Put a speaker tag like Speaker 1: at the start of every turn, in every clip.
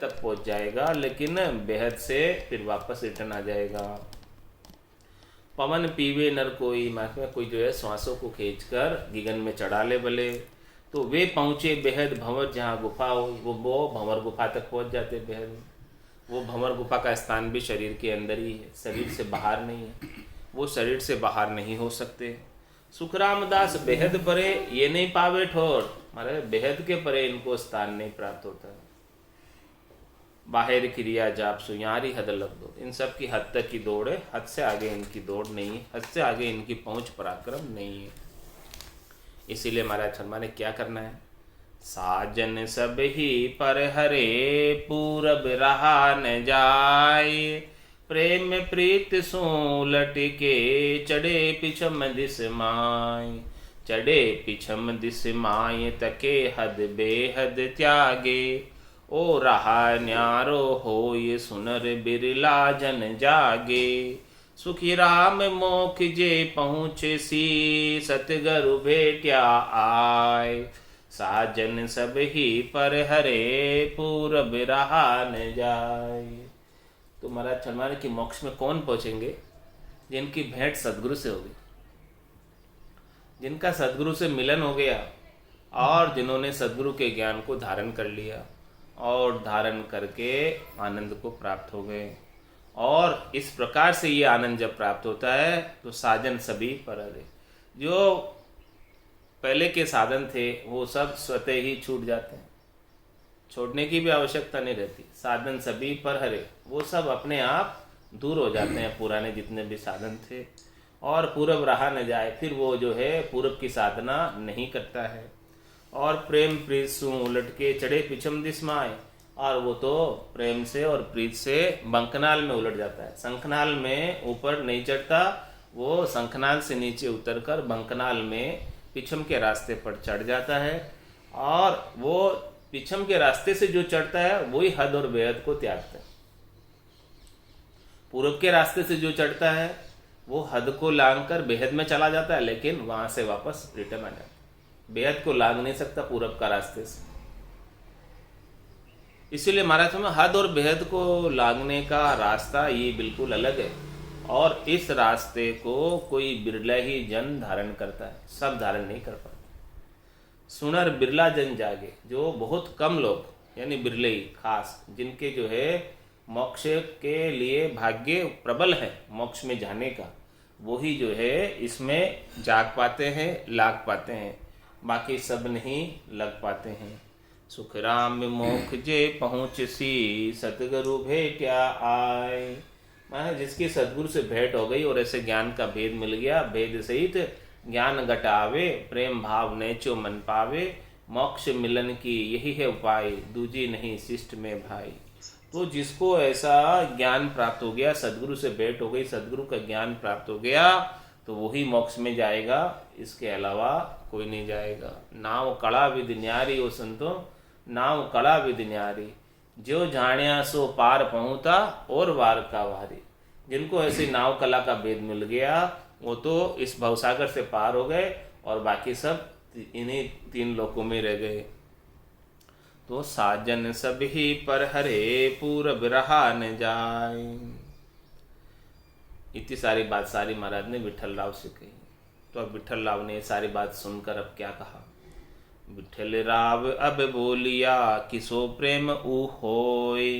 Speaker 1: तक पहुंच जाएगा, लेकिन बेहद से फिर वापस रिटर्न आ जाएगा। पवन पीवे नर कोई, महात्मा कोई जो है श्वासों को खींचकर गगन में चढ़ा ले भले, तो वे पहुँचे बेहद भंवर जहाँ गुफा हो, वो भंवर गुफा तक पहुँच जाते बेहद। वो भंवर गुफा का स्थान भी शरीर के अंदर ही है, शरीर से बाहर नहीं है, वो शरीर से बाहर नहीं हो सकते। सुखराम दास बेहद परे ये नहीं पावे ठोर, मारे बेहद के परे इनको स्थान नहीं प्राप्त होता। बाहर क्रिया जाप सुयारी हद लग दो, इन सब की हद तक की दौड़ है, हद से आगे इनकी दौड़ नहीं है, हद से आगे इनकी पहुंच पराक्रम नहीं है। इसीलिए महाराज शर्मा ने क्या करना है, साजन सब ही पर हरे पूरब रहा न जाए, प्रेम प्रीत सो लटके चढ़े पिछम दिस माय, चढ़े पिछम दिस माय तके हद बेहद त्यागे, ओ रहा न्यारो हो ये सुनर बिरला जन जागे, सुखी राम मोख जे पहुँचे सी सतगरु भेट्या आय, साजन सब ही पर हरे पूरब रहा न जाए। तो महाराज शर्मा की मोक्ष में कौन पहुंचेंगे, जिनकी भेंट सदगुरु से होगी, जिनका सदगुरु से मिलन हो गया और जिन्होंने सदगुरु के ज्ञान को धारण कर लिया और धारण करके आनंद को प्राप्त हो गए। और इस प्रकार से ये आनंद जब प्राप्त होता है तो साजन सभी पर हरे, जो पहले के साधन थे वो सब स्वतः ही छूट जाते हैं, छोड़ने की भी आवश्यकता नहीं रहती। साधन सभी पर हरे, वो सब अपने आप दूर हो जाते हैं, पुराने जितने भी साधन थे। और पूरब रहा न जाए, फिर वो जो है पूरब की साधना नहीं करता है। और प्रेम प्रीत सु उलट के चढ़े पिछम दिस माय, और वो तो प्रेम से और प्रीत से बंकनाल में उलट जाता है, शंखनाल में ऊपर नहीं चढ़ता, वो शंखनाल से नीचे उतरकर बंकनाल में पिछम के रास्ते पर चढ़ जाता है। और वो पिछम के रास्ते से जो चढ़ता है वही हद और बेहद को त्यागता है। पूरब के रास्ते से जो चढ़ता है वो हद को लांग कर बेहद में चला जाता है, लेकिन वहां से वापस रिटर्न आ जाता है। बेहद को लांग नहीं सकता पूरब का रास्ते से। इसीलिए महाराज में हद और बेहद को लांगने का रास्ता ये बिल्कुल अलग है, और इस रास्ते को कोई बिरला ही जन धारण करता है, सब धारण नहीं कर पाते। सुनर बिरला जन जागे, जो बहुत कम लोग यानी बिरले ही खास, जिनके जो है मोक्ष के लिए भाग्य प्रबल है मोक्ष में जाने का, वही जो है इसमें जाग पाते हैं, लाग पाते हैं, बाकी सब नहीं लग पाते हैं। सुख राम मोख जे पहुँच सी सतगुरु भेट्या आय, माने जिसकी सदगुरु से भेंट हो गई और ऐसे ज्ञान का भेद मिल गया, भेद सहित ज्ञान घटावे, प्रेम भाव नेचो मन पावे, मोक्ष मिलन की यही है उपाय, दूजी नहीं शिष्ट में भाई। तो जिसको ऐसा ज्ञान प्राप्त हो गया, सदगुरु से भेंट हो गई, सदगुरु का ज्ञान प्राप्त हो गया, तो वही मोक्ष में जाएगा, इसके अलावा कोई नहीं जाएगा। नाव कड़ा विद न्यारी, ओ संतो नाव कड़ा विद न्यारी, जो जानिया सो पार पहुँचा और वार का वारी। जिनको ऐसी नाव कला का भेद मिल गया वो तो इस भवसागर से पार हो गए, और बाकी सब इन्हीं तीन लोकों में रह गए। तो साजन सभी पर हरे पूरब रहा न जाए। इतनी सारी बात सारी महाराज ने विठल राव से कही। तो अब विठल राव ने सारी बात सुनकर अब क्या कहा, विठल राव अब बोलिया किसो प्रेम ऊ होय,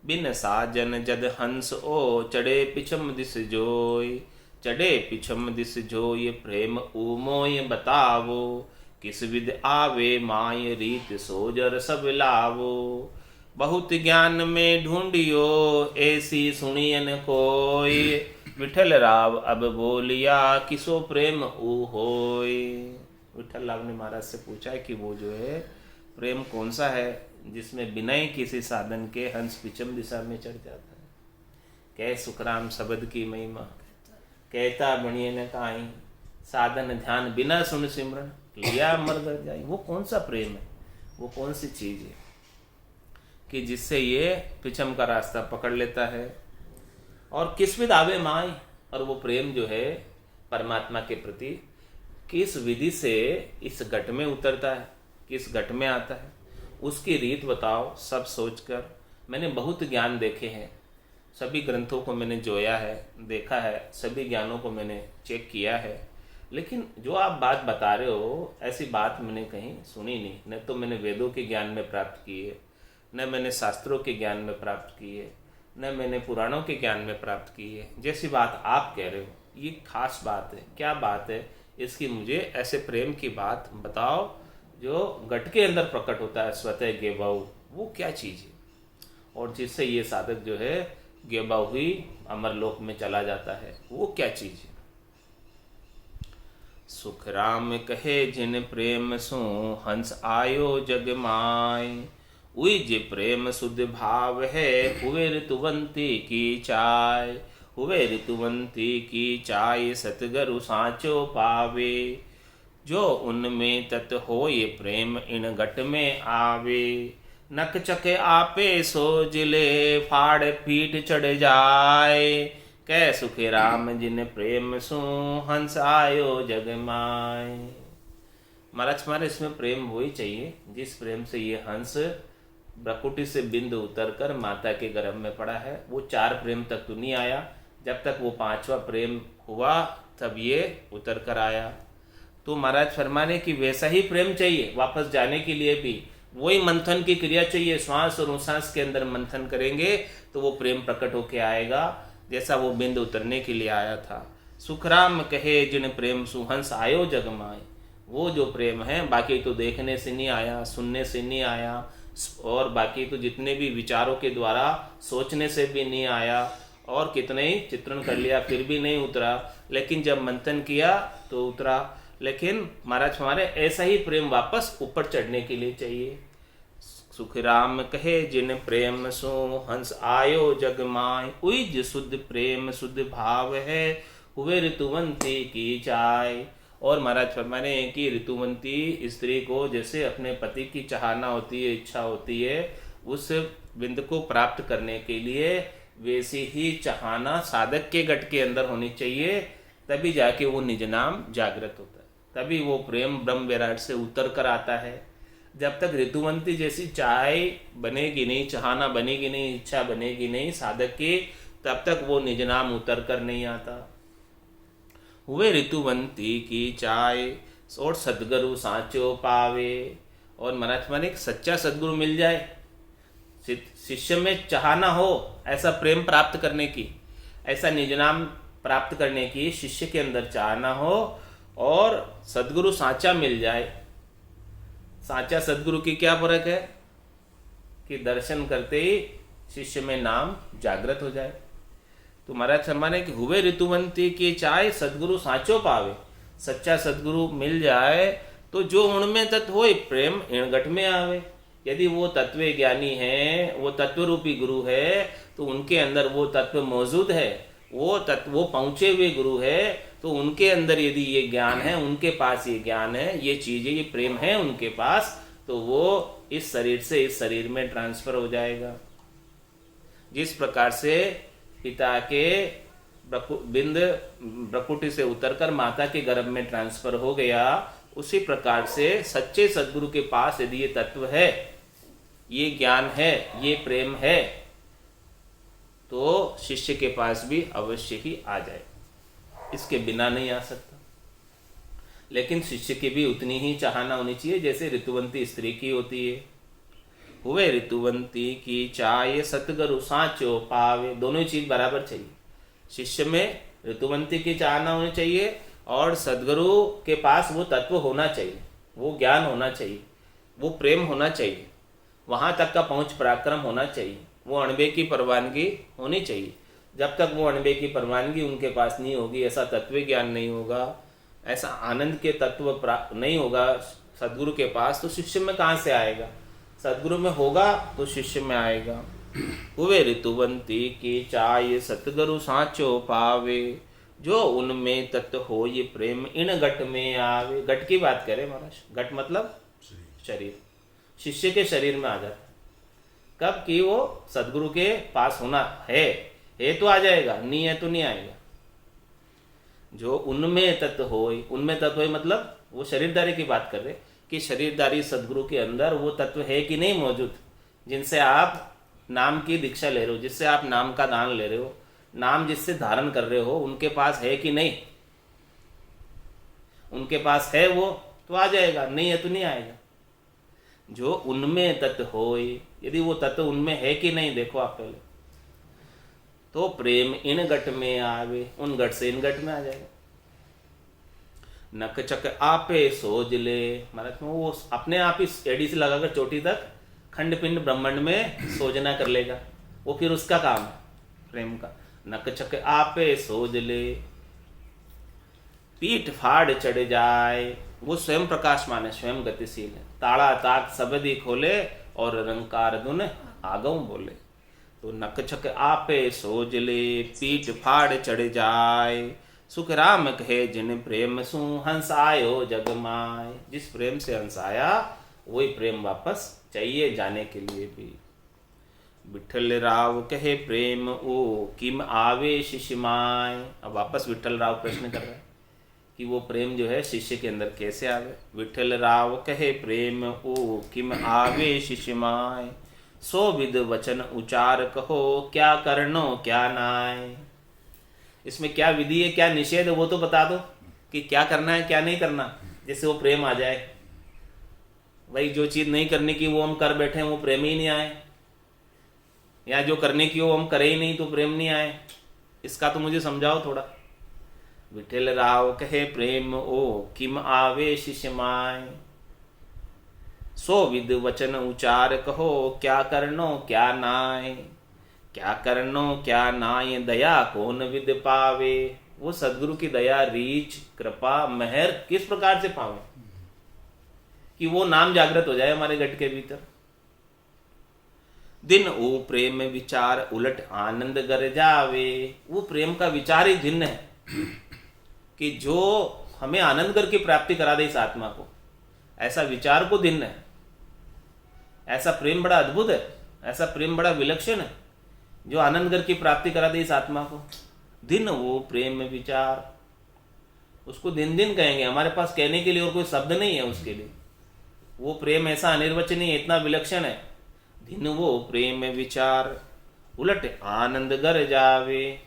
Speaker 1: बिन साजन जद हंस ओ चढ़े पिछम दिस जोय, चढ़े पिछम दिस जोय प्रेम ऊ मोय बतावो, किस विद आवे माय रीत सोजर सब लावो, बहुत ज्ञान में ढूंढियो ऐसी सुनियन कोय, विठल राव अब बोलिया किसो प्रेम ऊ होय। विठल राव ने महाराज से पूछा कि वो जो है प्रेम कौन सा है जिसमें बिना ही किसी साधन के हंस पिछम दिशा में चढ़ जाता है। कह सुखराम शब्द की महिमा, कहता बणिए न काई, साधन ध्यान बिना सुन सिमरन लिया मर कर जाए। वो कौन सा प्रेम है, वो कौन सी चीज है कि जिससे ये पिछम का रास्ता पकड़ लेता है। और किस विध आवे माई, और वो प्रेम जो है परमात्मा के प्रति किस विधि से इस घट में उतरता है, किस घट में आता है, उसकी रीत बताओ सब सोचकर। मैंने बहुत ज्ञान देखे हैं, सभी ग्रंथों को मैंने जोया है, देखा है, सभी ज्ञानों को मैंने चेक किया है, लेकिन जो आप बात बता रहे हो ऐसी बात मैंने कहीं सुनी नहीं। न तो मैंने वेदों के ज्ञान में प्राप्त की है, न मैंने शास्त्रों के ज्ञान में प्राप्त की है, न मैंने पुराणों के ज्ञान में प्राप्त की है। जैसी बात आप कह रहे हो ये खास बात है, क्या बात है इसकी मुझे ऐसे प्रेम की बात बताओ जो घट के अंदर प्रकट होता है स्वतः गेबाऊ, वो क्या चीज़ है और जिससे ये साधक जो है गेबाऊ हुई अमरलोक में चला जाता है, वो क्या चीज़ है। सुख राम कहे जिन प्रेम सो हंस आयो जग माय, उई जे प्रेम शुद्ध भाव है हुए ऋतुवंती की चाय, हुए ऋतुवंती की चाय सतगरु सांचो पावे, जो उनमें तत् हो ये प्रेम इन घट में आवे, नक चके आपे सो जिले फाड़ पीठ चढ़ जाए, कै सुखे राम जिन प्रेम सु हंस आयो जग माय। महाराज हमारे इसमें प्रेम वही चाहिए जिस प्रेम से ये हंस ब्रकुटी से बिंद उतर कर माता के गर्भ में पड़ा है। वो 4 प्रेम तक तो नहीं आया, जब तक वो 5वां प्रेम हुआ तब ये उतर कर आया। तो महाराज फरमाने की वैसा ही प्रेम चाहिए, वापस जाने के लिए भी वही मंथन की क्रिया चाहिए। श्वास और उश्वास के अंदर मंथन करेंगे तो वो प्रेम प्रकट होके आएगा जैसा वो बिंद उतरने के लिए आया था। सुखराम कहे जिन प्रेम सुहंस आयो जगमाए, वो जो प्रेम है बाकी तो देखने से नहीं आया, सुनने से नहीं आया, और बाकी तो जितने भी विचारों के द्वारा सोचने से भी नहीं आया, और कितने ही चित्रण कर लिया फिर भी नहीं उतरा, लेकिन जब मंथन किया तो उतरा। लेकिन महाराज हमारे ऐसा ही प्रेम वापस ऊपर चढ़ने के लिए चाहिए। सुखराम कहे जिन प्रेम सो हंस आयो जग माय, उइज शुद्ध प्रेम शुद्ध भाव है हुए ऋतुवंती की चाय। और महाराज फरमाने कि ऋतुवंती स्त्री को जैसे अपने पति की चाहना होती है, इच्छा होती है उस बिंद को प्राप्त करने के लिए, वैसी ही चाहना साधक के घट के अंदर होनी चाहिए, तभी जाके वो निज नाम जागृत होता है, तभी वो प्रेम ब्रह्म विराट से उतर कर आता है। जब तक ऋतुवंती जैसी चाह बनेगी नहीं, चाहना बनेगी नहीं, इच्छा बनेगी नहीं साधक की, तब तक वो निज नाम उतर कर नहीं आता। हुए ऋतुवंती की चाय और सदगुरु सांचो पावे। और महाराज माने एक सच्चा सदगुरु मिल जाए, शिष्य में चाहना हो ऐसा प्रेम प्राप्त करने की, ऐसा निज नाम प्राप्त करने की शिष्य के अंदर चाहना हो, और सदगुरु सांचा मिल जाए। सांचा सदगुरु की क्या फर्क है कि दर्शन करते ही शिष्य में नाम जागृत हो जाए। तो महाराज फरमाने कि हुए ऋतुवंती की चाय सदगुरु सांचो पावे, सच्चा सदगुरु मिल जाए तो जो उनमें तत्व हो प्रेम इणघट में आवे। यदि वो तत्व ज्ञानी है, वो तत्व रूपी गुरु है, तो उनके अंदर वो तत्व मौजूद है, वो तत्व वो पहुंचे हुए गुरु है, तो उनके अंदर यदि ये ज्ञान है, उनके पास ये ज्ञान है, ये चीजें, ये प्रेम है उनके पास, तो वो इस शरीर से इस शरीर में ट्रांसफर हो जाएगा। जिस प्रकार से पिता के बिंद प्रकुटी से उतरकर माता के गर्भ में ट्रांसफर हो गया, उसी प्रकार से सच्चे सद्गुरु के पास यदि ये तत्व है, ये ज्ञान है, ये प्रेम है, तो शिष्य के पास भी अवश्य ही आ जाए, इसके बिना नहीं आ सकता। लेकिन शिष्य की भी उतनी ही चाहना होनी चाहिए जैसे ऋतुवंती स्त्री की होती है। हुए ऋतुवंती की चाय सतगुरु सांचो पावे, दोनों ही चीज बराबर चाहिए। शिष्य में ऋतुवंती की चाहना होनी चाहिए और सदगुरु के पास वो तत्व होना चाहिए, वो ज्ञान होना चाहिए, वो प्रेम होना चाहिए, वहां तक का पहुंच पराक्रम होना चाहिए, वो अणबे की परवानगी होनी चाहिए। जब तक वो अणबे की परवानगी उनके पास नहीं होगी, ऐसा तत्व ज्ञान नहीं होगा, ऐसा आनंद के तत्व प्राप्त नहीं होगा सदगुरु के पास, तो शिष्य में कहाँ से आएगा? सदगुरु में होगा तो शिष्य में आएगा। हुए ऋतुवंती की चाय सतगुरु सांचो पावे, जो उनमें तत्व हो ये प्रेम इन घट में आवे। घट की बात करें महाराज, घट मतलब शरीर, शिष्य के शरीर में आ जाता है। कब कि वो सदगुरु के पास होना है तो आ जाएगा, नहीं है तो नहीं आएगा। जो उनमें तत्व हो, उनमें तत्व मतलब वो शरीरदारी की बात कर रहे कि शरीरदारी सदगुरु के अंदर वो तत्व है कि नहीं मौजूद, जिनसे आप नाम की दीक्षा ले रहे हो, जिससे आप नाम का दान ले रहे हो, नाम जिससे धारण कर रहे हो, उनके पास है कि नहीं? उनके पास है वो तो आ जाएगा, नहीं है तो नहीं आएगा। जो उनमें तत्व होए, यदि वो तत्व उनमें है कि नहीं देखो आप पहले, तो प्रेम इन घट में आवे, उन घट से इन घट में आ जाएगा। नक चक आपे सोज ले, महाराज वो अपने आप ही एड़ी से लगाकर चोटी तक खंड पिंड ब्रह्मांड में सोजना कर लेगा, वो फिर उसका काम है प्रेम का। नक चक आपे सोज ले, पीठ फाड़ चढ़ जाए, वो स्वयं प्रकाशमान है, स्वयं गतिशील है। ताड़ा ताक सबदी खोले और रंकार धुन आगऊ बोले। तो नक छक आपे सोज ले, पीठ फाड़ चढ़ जाए, सुख राम कहे जिन प्रेम सु हंस आयो जग माय। जिस प्रेम से हंस आया वही प्रेम वापस चाहिए जाने के लिए भी। विठल राव कहे प्रेम ओ किम आवे शिष्य माय। अब वापस विठल राव प्रश्न कर रहे हैं कि वो प्रेम जो है शिष्य के अंदर कैसे आवे। विठल राव कहे प्रेम ओ किम आवे शिष्य माय, सो विद वचन उचार कहो क्या करनो क्या नाय। इसमें क्या विधि है क्या निषेध है वो तो बता दो कि क्या करना है क्या नहीं करना, जैसे वो प्रेम आ जाए। भाई जो चीज नहीं करने की वो हम कर बैठे हैं वो प्रेम ही नहीं आए, या जो करने की वो हम करे ही नहीं तो प्रेम नहीं आए। इसका तो मुझे समझाओ थोड़ा। विठल राव कहे प्रेम ओ किम आवे शिष्य माय, सो विद वचन उचार कहो क्या करनो क्या नाय। क्या करनो क्या नाय दया कौन विद पावे। वो सदगुरु की दया रीच कृपा मेहर किस प्रकार से पावे कि वो नाम जागृत हो जाए हमारे घट के भीतर। दिन ओ प्रेम विचार उलट आनंद गर जावे। वो प्रेम का विचार ही भिन्न है कि जो हमें आनंद कर की प्राप्ति करा दे इस आत्मा को, ऐसा विचार को भिन्न है। ऐसा प्रेम बड़ा अद्भुत है, ऐसा प्रेम बड़ा विलक्षण है जो आनंद कर की प्राप्ति करा दे इस आत्मा को। दिन वो प्रेम विचार, उसको दिन दिन कहेंगे, हमारे पास कहने के लिए और कोई शब्द नहीं है उसके लिए। वो प्रेम ऐसा अनिर्वचनीय इतना विलक्षण है। दिन वो प्रेम विचार उलट आनंद गर जावे,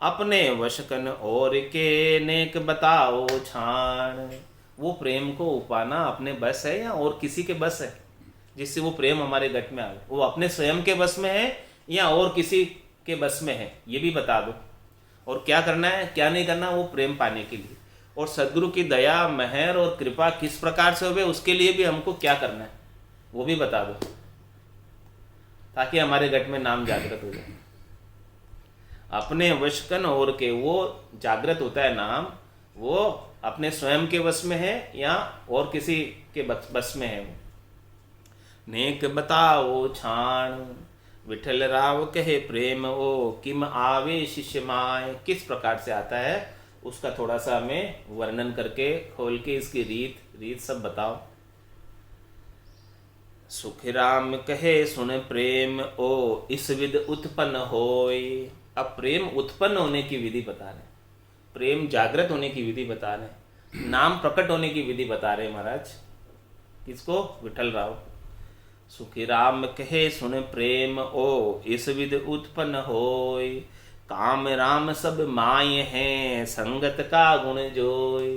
Speaker 1: अपने वशकन और के नेक बताओ छाण। वो प्रेम को उपाना अपने बस है या और किसी के बस है जिससे वो प्रेम हमारे घट में आवे। वो अपने स्वयं के बस में है या और किसी के बस में है, ये भी बता दो। और क्या करना है क्या नहीं करना वो प्रेम पाने के लिए। और सदगुरु की दया मेहर और कृपा किस प्रकार से होवे उसके लिए भी हमको क्या करना है वो भी बता दो, ताकि हमारे घट में नाम जागृत हो जाए। अपने वशकन और के वो जागृत होता है नाम, वो अपने स्वयं के वश में है या और किसी के बस में है। वो नेक बताओ छाण, विठल राव कहे प्रेम ओ किम आवे शिष्य माय। किस प्रकार से आता है उसका थोड़ा सा हमें वर्णन करके खोल के इसकी रीत सब बताओ। सुख राम कहे सुन प्रेम ओ इस विध उत्पन्न होय। अब प्रेम उत्पन्न होने की विधि बता रहे, प्रेम जागृत होने की विधि बता रहे, नाम प्रकट होने की विधि बता रहे महाराज। किसको? विठल राव। सुखी राम कहे सुन प्रेम ओ इस विध उत्पन्न होय, काम राम सब माय हैं संगत का गुण जोय।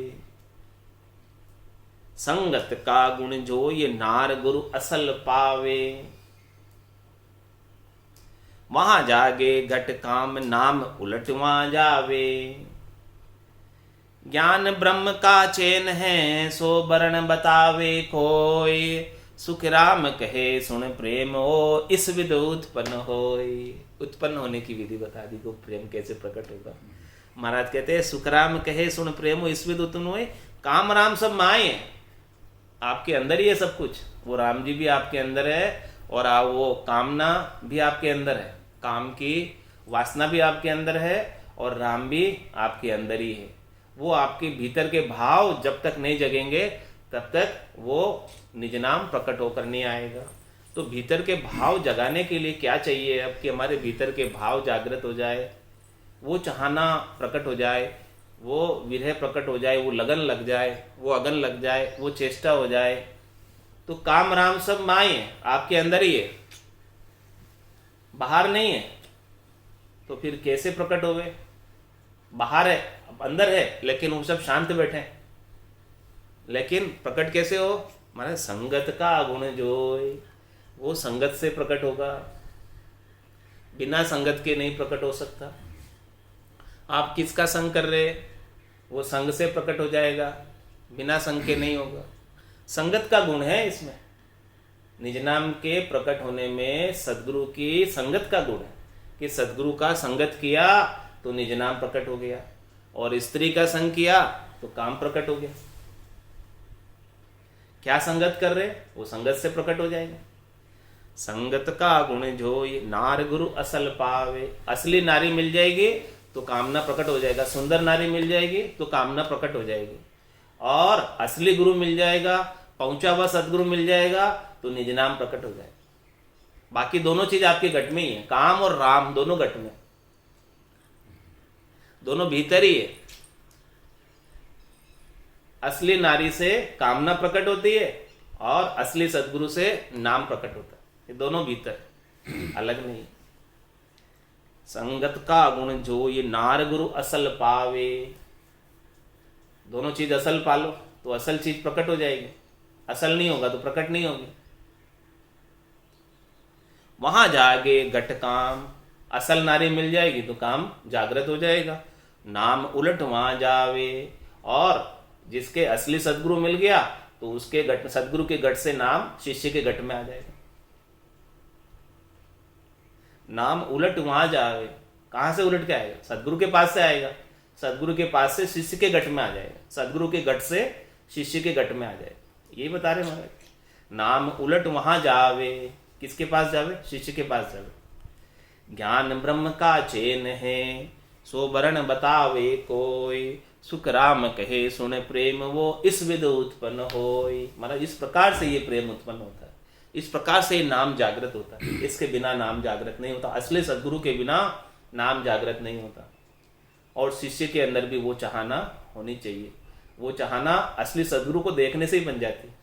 Speaker 1: संगत का गुण जोय नार गुरु असल पावे, वहां जागे घट काम नाम उलट वहां जावे। ज्ञान ब्रह्म का चैन है सो वर्ण बतावे कोय, सुख राम कहे सुन प्रेम ओ इस विध उत्पन्न होय। उत्पन्न होने की विधि बता दी को प्रेम कैसे प्रकट होगा। महाराज कहते हैं सुख राम कहे सुन प्रेम ओ इस विध उत्पन्न होय, काम राम सब माए हैं, आपके अंदर ही है सब कुछ। वो राम जी भी आपके अंदर है और वो कामना भी आपके अंदर है, काम की वासना भी आपके अंदर है और राम भी आपके अंदर ही है। वो आपके भीतर के भाव जब तक नहीं जगेंगे तब तक वो निज नाम प्रकट होकर नहीं आएगा। तो भीतर के भाव जगाने के लिए क्या चाहिए अब कि हमारे भीतर के भाव जागृत हो जाए, वो चाहना प्रकट हो जाए, वो विरह प्रकट हो जाए, वो लगन लग जाए, वो अगन लग जाए, वो चेष्टा हो जाए। तो काम राम सब माए आपके अंदर ही है। बाहर नहीं है तो फिर कैसे प्रकट हो गए? बाहर है, अंदर है, लेकिन वो सब शांत बैठे हैं, लेकिन प्रकट कैसे हो? माने संगत का गुण जो वो संगत से प्रकट होगा, बिना संगत के नहीं प्रकट हो सकता। आप किसका संग कर रहे, वो संग से प्रकट हो जाएगा, बिना संग के नहीं होगा। संगत का गुण है इसमें, निज नाम के प्रकट होने में सद्गुरु की संगत का गुण है कि सद्गुरु का संगत किया तो निज नाम प्रकट हो गया, और स्त्री का संग किया तो काम प्रकट हो गया। क्या संगत कर रहे, वो संगत से प्रकट हो जाएगा। संगत का गुण जो ये नार गुरु असल पावे, असली नारी मिल जाएगी तो कामना प्रकट हो जाएगा, सुंदर नारी मिल जाएगी तो कामना प्रकट हो जाएगी, और असली गुरु मिल जाएगा, पहुंचा हुआ सदगुरु मिल जाएगा तो निज नाम प्रकट हो जाएगा। बाकी दोनों चीज आपके घट में ही है, काम और राम दोनों घट में, दोनों भीतर ही है। असली नारी से कामना प्रकट होती है और असली सदगुरु से नाम प्रकट होता है, ये दोनों भीतर, अलग नहीं। संगत का गुण जो ये नार गुरु असल पावे, दोनों चीज असल पालो तो असल चीज प्रकट हो जाएगी, असल नहीं होगा तो प्रकट नहीं होगी। वहां जागे घट काम, असल नारी मिल जाएगी तो काम जागृत हो जाएगा। नाम उलट वहां जावे, और जिसके असली सदगुरु मिल गया तो उसके घट, सदगुरु के घट से नाम शिष्य के घट में आ जाएगा। नाम उलट वहां जावे, कहां से उलट के आएगा? सदगुरु के पास से आएगा, सदगुरु के पास से शिष्य के घट में आ जाएगा, सदगुरु के घट से शिष्य के घट में आ जाएगा। यही बता रहे महाराज, नाम उलट वहां जावे, किसके पास जावे? शिष्य के पास जावे। ज्ञान ब्रह्म का चेन है, सो वरण बतावे कोई, सुख राम कहे सुन प्रेम वो, इस विध उत्पन्न होय। मतलब इस प्रकार से ये प्रेम उत्पन्न होता है, इस प्रकार से नाम जागृत होता है, इसके बिना नाम जागृत नहीं होता, असली सदगुरु के बिना नाम जागृत नहीं होता। और शिष्य के अंदर भी वो चाहना होनी चाहिए, वो चाहना असली सदगुरु को देखने से ही बन जाती है।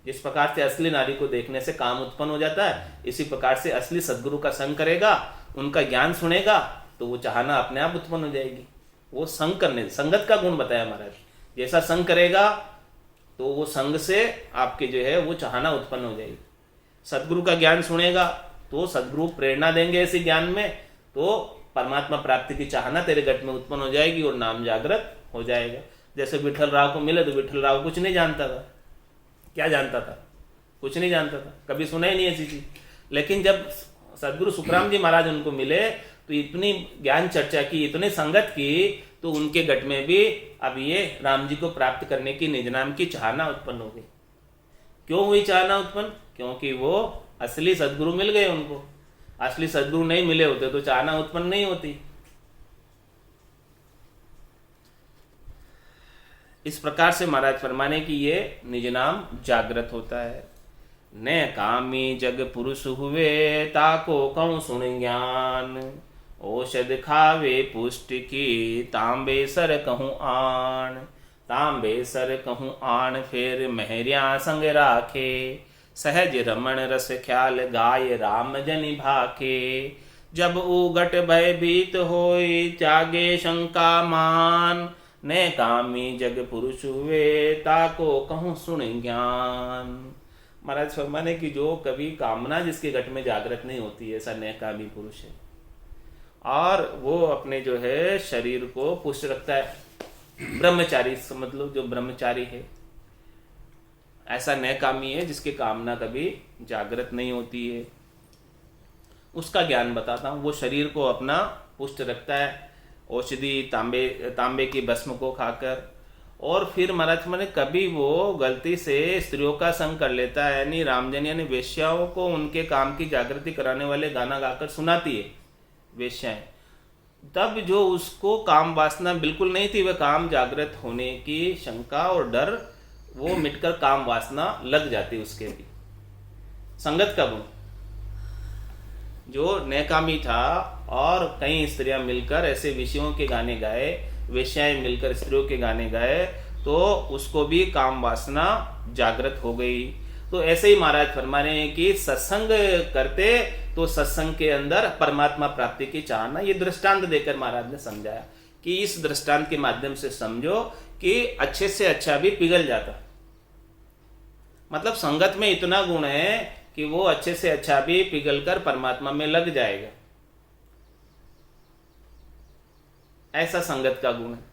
Speaker 1: जिस प्रकार से असली नारी को देखने से काम उत्पन्न हो जाता है, इसी प्रकार से असली सदगुरु का संग करेगा, उनका ज्ञान सुनेगा तो वो चाहना अपने आप उत्पन्न हो जाएगी। वो संग करने, संगत का गुण बताया महाराज, जैसा संग करेगा तो वो संग से आपके जो है वो चाहना उत्पन्न हो जाएगी। सदगुरु का ज्ञान सुनेगा तो सदगुरु प्रेरणा देंगे ऐसे ज्ञान में, तो परमात्मा प्राप्ति की चाहना तेरे घट में उत्पन्न हो जाएगी और नाम जागृत हो जाएगा। जैसे विठल राव को मिले तो विठल राव कुछ नहीं जानता था, क्या जानता था? कुछ नहीं जानता था, कभी सुना ही नहीं ऐसी चीज। लेकिन जब सदगुरु सुखराम जी महाराज उनको मिले तो इतनी ज्ञान चर्चा की, इतने संगत की, तो उनके घट में भी अब ये राम जी को प्राप्त करने की निज नाम की चाहना उत्पन्न हो गई। क्यों हुई चाहना उत्पन्न? क्योंकि वो असली सदगुरु मिल गए उनको। असली सदगुरु नहीं मिले होते तो चाहना उत्पन्न नहीं होती। इस प्रकार से महाराज फरमाने की ये निज नाम जागृत होता है। न कामी जग पुरुष हुए, ताको कहूँ सुन ज्ञान, औषध खावे पुष्टि की, तांबे सर कहूँ आण, तांबे सर कहूँ आण, फिर महरिया संग राखे, सहज रमण रस ख्याल गाय राम जनि भाखे, जब उगट भयभीत होई, त्यागे शंका मान, ने कामी जग पुरुष हुए, ताको कहूँ सुन ज्ञान। महाराज फरमाने की जो कभी कामना जिसके घट में जागृत नहीं होती, ऐसा नेकामी पुरुष है, और वो अपने जो है शरीर को पुष्ट रखता है। ब्रह्मचारी समझ लो, जो ब्रह्मचारी है ऐसा नेकामी है जिसकी कामना कभी जागृत नहीं होती है। उसका ज्ञान बताता हूँ। वो शरीर को अपना पुष्ट रखता है औषधि तांबे की भस्म को खाकर, और फिर महाराज मैंने कभी वो गलती से स्त्रियों का संग कर लेता है, यानी रामजन यानी वेश्याओं को उनके काम की जागृति कराने वाले गाना गाकर सुनाती है वेश्याएं, तब जो उसको काम वासना बिल्कुल नहीं थी, वह काम जागृत होने की शंका और डर वो मिटकर काम वासना लग जाती उसके भी। संगत का गुण, जो नेकामी था और कई स्त्रियां मिलकर ऐसे विषयों के गाने गाए, वेश्याएं मिलकर स्त्रियों के गाने गाए, तो उसको भी काम वासना जागृत हो गई। तो ऐसे ही महाराज फरमा रहे हैं कि सत्संग करते तो सत्संग के अंदर परमात्मा प्राप्ति की चाहना, ये दृष्टांत देकर महाराज ने समझाया कि इस दृष्टांत के माध्यम से समझो कि अच्छे से अच्छा भी पिघल जाता, मतलब संगत में इतना गुण है कि वो अच्छे से अच्छा भी पिघलकर परमात्मा में लग जाएगा, ऐसा संगत का गुण है।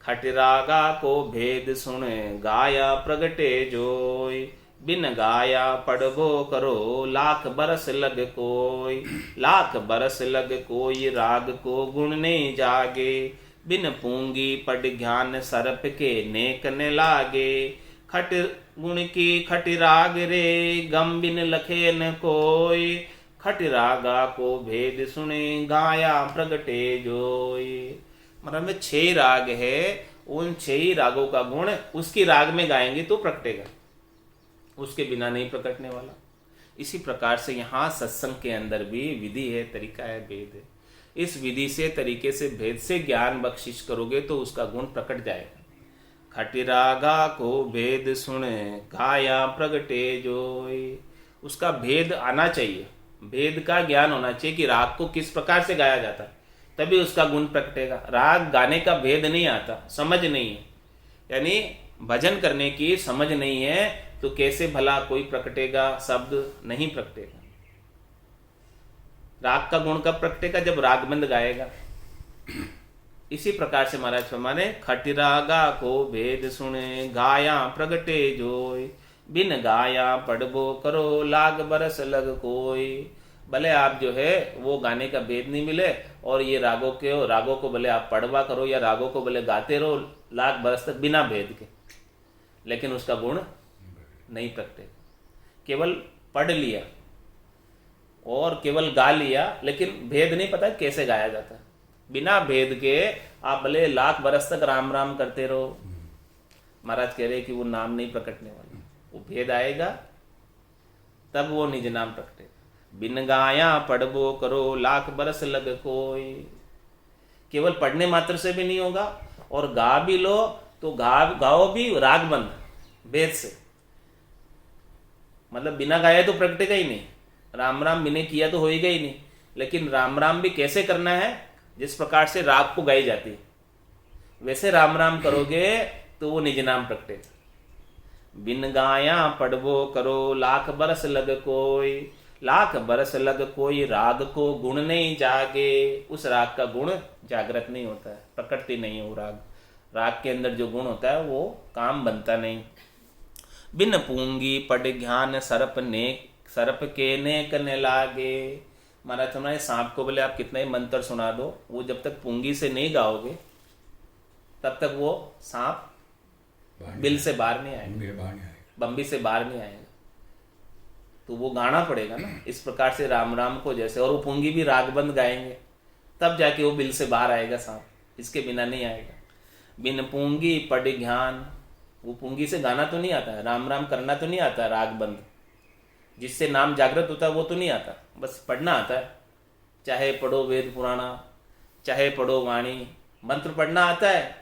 Speaker 1: खटरागा को भेद सुन गाया प्रगटे जोय, बिन गाया पढ़बो करो लाख बरस लग कोई, लाख बरस लग कोई राग को गुण नहीं जागे, बिन पूंगी पढ़ ज्ञान सरप के नेक न लागे, खट गुण की खट राग रे गम बिन लखे न कोई, खट रागा को भेद सुने गाया प्रगटे जोय। मतलब में 6 राग है, उन 6 रागों का गुण उसकी राग में गाएंगे तो प्रकटेगा, उसके बिना नहीं प्रकटने वाला। इसी प्रकार से यहाँ सत्संग के अंदर भी विधि है, तरीका है, भेद है। इस विधि से, तरीके से, भेद से ज्ञान बख्शिश करोगे तो उसका गुण प्रकट जाएगा। खटिरागा को भेद सुने गाया प्रगटे जोय, उसका भेद आना चाहिए, भेद का ज्ञान होना चाहिए कि राग को किस प्रकार से गाया जाता है, तभी उसका गुण प्रकटेगा। राग गाने का भेद नहीं आता, समझ नहीं है, यानी भजन करने की समझ नहीं है तो कैसे भला कोई प्रकटेगा, शब्द नहीं प्रकटेगा। राग का गुण कब प्रकटेगा, जब रागबंद गाएगा। इसी प्रकार से महाराज फरमाने खटिरागा को भेद सुने गाया प्रगटे जोय, बिन गाया पढ़बो करो लाग बरस लग कोई। भले आप जो है वो गाने का भेद नहीं मिले और ये रागों को भले आप पढ़वा करो या रागों को भले गाते रहो लाख बरस तक बिना भेद के, लेकिन उसका गुण नहीं प्रकटे। केवल पढ़ लिया और केवल गा लिया, लेकिन भेद नहीं पता कैसे गाया जाता है। बिना भेद के आप भले लाख बरस तक राम राम करते रहो, महाराज कह रहे कि वो नाम नहीं प्रकटने वाला, वो भेद आएगा तब वो निज नाम प्रकटेगा। बिन गाया पढ़बो करो लाख बरस लग कोई, केवल पढ़ने मात्र से भी नहीं होगा और गा भी लो तो गाओ भी रागबंद भेद से, मतलब बिना गाया तो प्रकटेगा ही नहीं, राम राम बिना किया तो होएगा ही नहीं। लेकिन राम राम भी कैसे करना है, जिस प्रकार से राग को गाई जाती है वैसे राम राम करोगे तो वो निज नाम प्रकटेगा। बिन गाया पढ़बो करो लाख बरस लग कोई, लाख बरस लग कोई राग को गुण नहीं जागे, उस राग का गुण जागृत नहीं होता है, प्रकटती नहीं है वो राग। राग के अंदर जो गुण होता है वो काम बनता नहीं। बिन पूंगी पढ़ ज्ञान सरप के नेक न लागे। महाराज तुम्हारे सांप को बोले आप कितना ही मंत्र सुना दो, वो जब तक पूंगी से नहीं गाओगे तब तक वो सांप बिल से बाहर नहीं आएगा, बम्बी से बाहर नहीं आएगा, तो वो गाना पड़ेगा ना। इस प्रकार से राम राम को जैसे, और वो पूंगी भी रागबंद गाएंगे तब जाके वो बिल से बाहर आएगा सांप, इसके बिना नहीं आएगा। बिन पूंगी पढ़ ज्ञान, वो पूंगी से गाना तो नहीं आता है, राम राम करना तो नहीं आता है, रागबंद जिससे नाम जागृत होता है वो तो नहीं आता, बस पढ़ना आता है। चाहे पढ़ो वेद पुराना, चाहे पढ़ो वाणी, मंत्र पढ़ना आता है,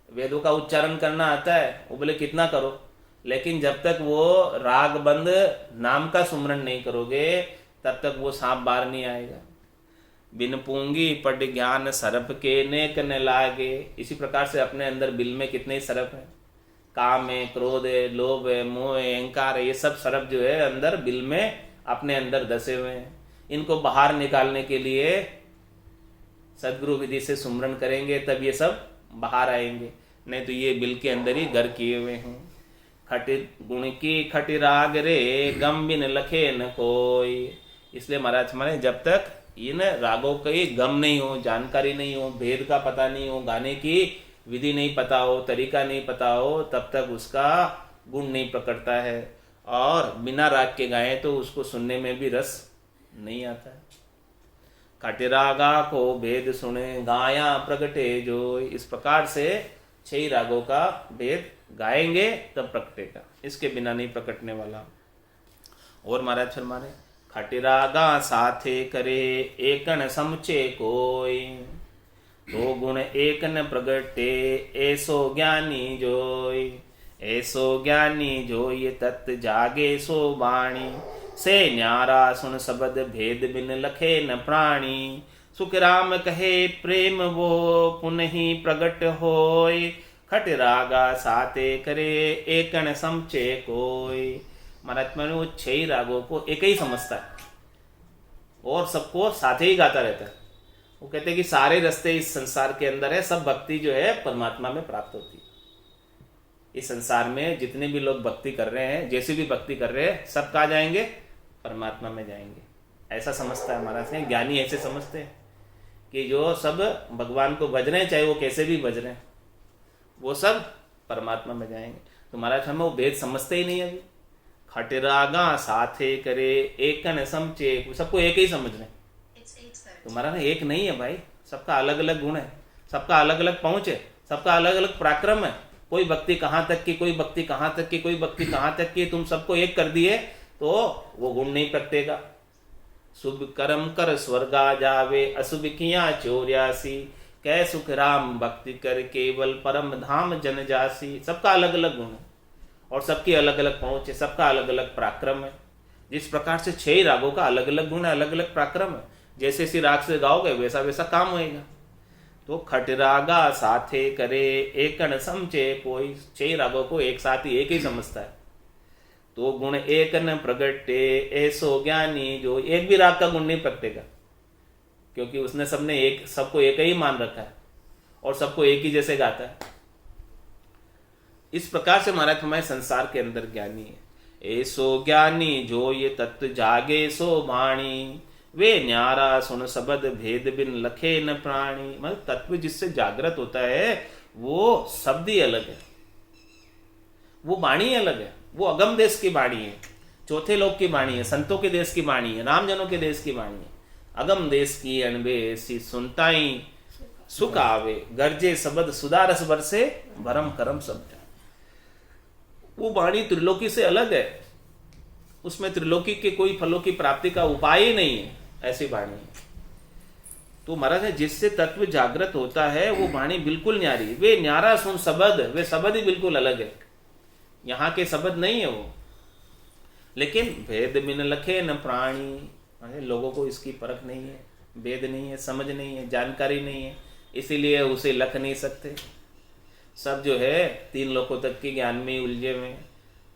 Speaker 1: वेदों का उच्चारण करना आता है, वो बोले कितना करो, लेकिन जब तक वो रागबंद नाम का सुमरण नहीं करोगे तब तक वो सांप बाहर नहीं आएगा। बिन पूंगी पढ़ ज्ञान सरप के नेक न लागे। इसी प्रकार से अपने अंदर बिल में कितने ही सरप है, काम है, क्रोध है, लोभ है, मोह है, अहंकार है, ये सब सरप जो है अंदर बिल में अपने अंदर धसे हुए हैं। इनको बाहर निकालने के लिए सदगुरु विधि से सुमरण करेंगे तब ये सब बाहर आएंगे, नहीं तो ये बिल के अंदर ही घर किए हुए हैं। खटी गुण की खटी राग रे गम बिन लखे न कोई। इसलिए महाराज हमारे जब तक इन रागों की गम नहीं हो, जानकारी नहीं हो, भेद का पता नहीं हो, गाने की विधि नहीं पता हो, तरीका नहीं पता हो, तब तक उसका गुण नहीं प्रकटता है। और बिना राग के गाएं तो उसको सुनने में भी रस नहीं आता है। खटिरागा को भेद सुने गाया प्रगटे जो। इस प्रकार से 6 रागों का भेद गाएंगे तब प्रकटेगा, इसके बिना नहीं प्रकटने वाला। और महाराज फरमाने खटिरागा साथे करे एकन समचे कोई, दो गुण एक न प्रगटे ऐसो ज्ञानी जोई। ऐसो ज्ञानी जो ये तत् जागे सो बाणी, से न्यारा सुन शब्द भेद बिन लखे न प्राणी। सुख राम कहे प्रेम वो पुनः ही प्रगट होय, खट रागा साते करे एकन समचे कोय। महात्मा ने वो 6 रागों को एक ही समझता है और सबको साथे ही गाता रहता है। वो कहते हैं कि सारे रास्ते इस संसार के अंदर है, सब भक्ति जो है परमात्मा में प्राप्त होती है। इस संसार में जितने भी लोग भक्ति कर रहे हैं, जैसी भी भक्ति कर रहे हैं, सब कहाँ जाएंगे? परमात्मा में जाएंगे। ऐसा समझता है महाराज ने। ज्ञानी ऐसे समझते हैं कि जो सब भगवान को भज रहे हैं, चाहे वो कैसे भी भज रहे हैं, वो सब परमात्मा में जाएंगे। तो महाराज हमें वो भेद समझते ही नहीं अभी। खटरागा साथे करे एकन समचे, सबको एक ही समझ रहे हैं। तो महाराज एक नहीं है भाई, सबका अलग अलग गुण है, सबका अलग अलग पहुंच है, सबका अलग अलग पराक्रम है। कोई भक्ति कहाँ तक की, कोई भक्ति कहाँ तक की, कोई भक्ति कहाँ तक की। तुम सबको एक कर दिए तो वो गुण नहीं प्रगटेगा। शुभ कर्म कर स्वर्गा जावे, अशुभ किया 84, कै सुख राम भक्ति कर केवल परम धाम जन जासी। सबका अलग अलग गुण है और सबकी अलग अलग पहुंच है, सबका अलग अलग पराक्रम है। जिस प्रकार से 6 रागों का अलग अलग गुण है, अलग अलग पराक्रम है, जैसे इसी राग से गाओगे वैसा वैसा काम होएगा। तो खटरागा साथे करे एकन समचे कोई। 6 रागों को एक साथ ही एक ही समझता है। तो गुण एक न प्रगटे ऐसो ज्ञानी, जो एक भी राग का गुण नहीं प्रगटेगा, क्योंकि उसने सबको एक ही मान रखा है और सबको एक ही जैसे गाता है। इस प्रकार से महाराज हमारे संसार के अंदर ज्ञानी है। ऐसो ज्ञानी जो ये तत्व जागे सो वाणी, वे न्यारा सुन शब्द भेद बिन लखे न प्राणी। मतलब तत्व जिससे जागृत होता है वो शब्द ही अलग है, वो वाणी अलग है, वो अगम देश की वाणी है, चौथे लोक की वाणी है, संतों के देश की वाणी है, रामजनों के देश की वाणी है। अगम देश की अनबेसी सुनताई सुख आवे, गर्जे शब्द सुदारस बरसे भरम करम शब्द। वो वाणी त्रिलोकी से अलग है, उसमें त्रिलोकी के कोई फलों की प्राप्ति का उपाय ही नहीं है, ऐसी वाणी है। तो महाराज जिससे तत्व जागृत होता है वो वाणी बिल्कुल न्यारी। वे न्यारा सुन शब्द, वे शब्द ही बिल्कुल अलग है, यहाँ के शब्द नहीं है वो। लेकिन भेद बिन लखे न प्राणी, लोगों को इसकी परख नहीं है, भेद नहीं है, समझ नहीं है, जानकारी नहीं है, इसीलिए उसे लख नहीं सकते। सब जो है 3 लोकों तक के ज्ञान में उलझे हुए,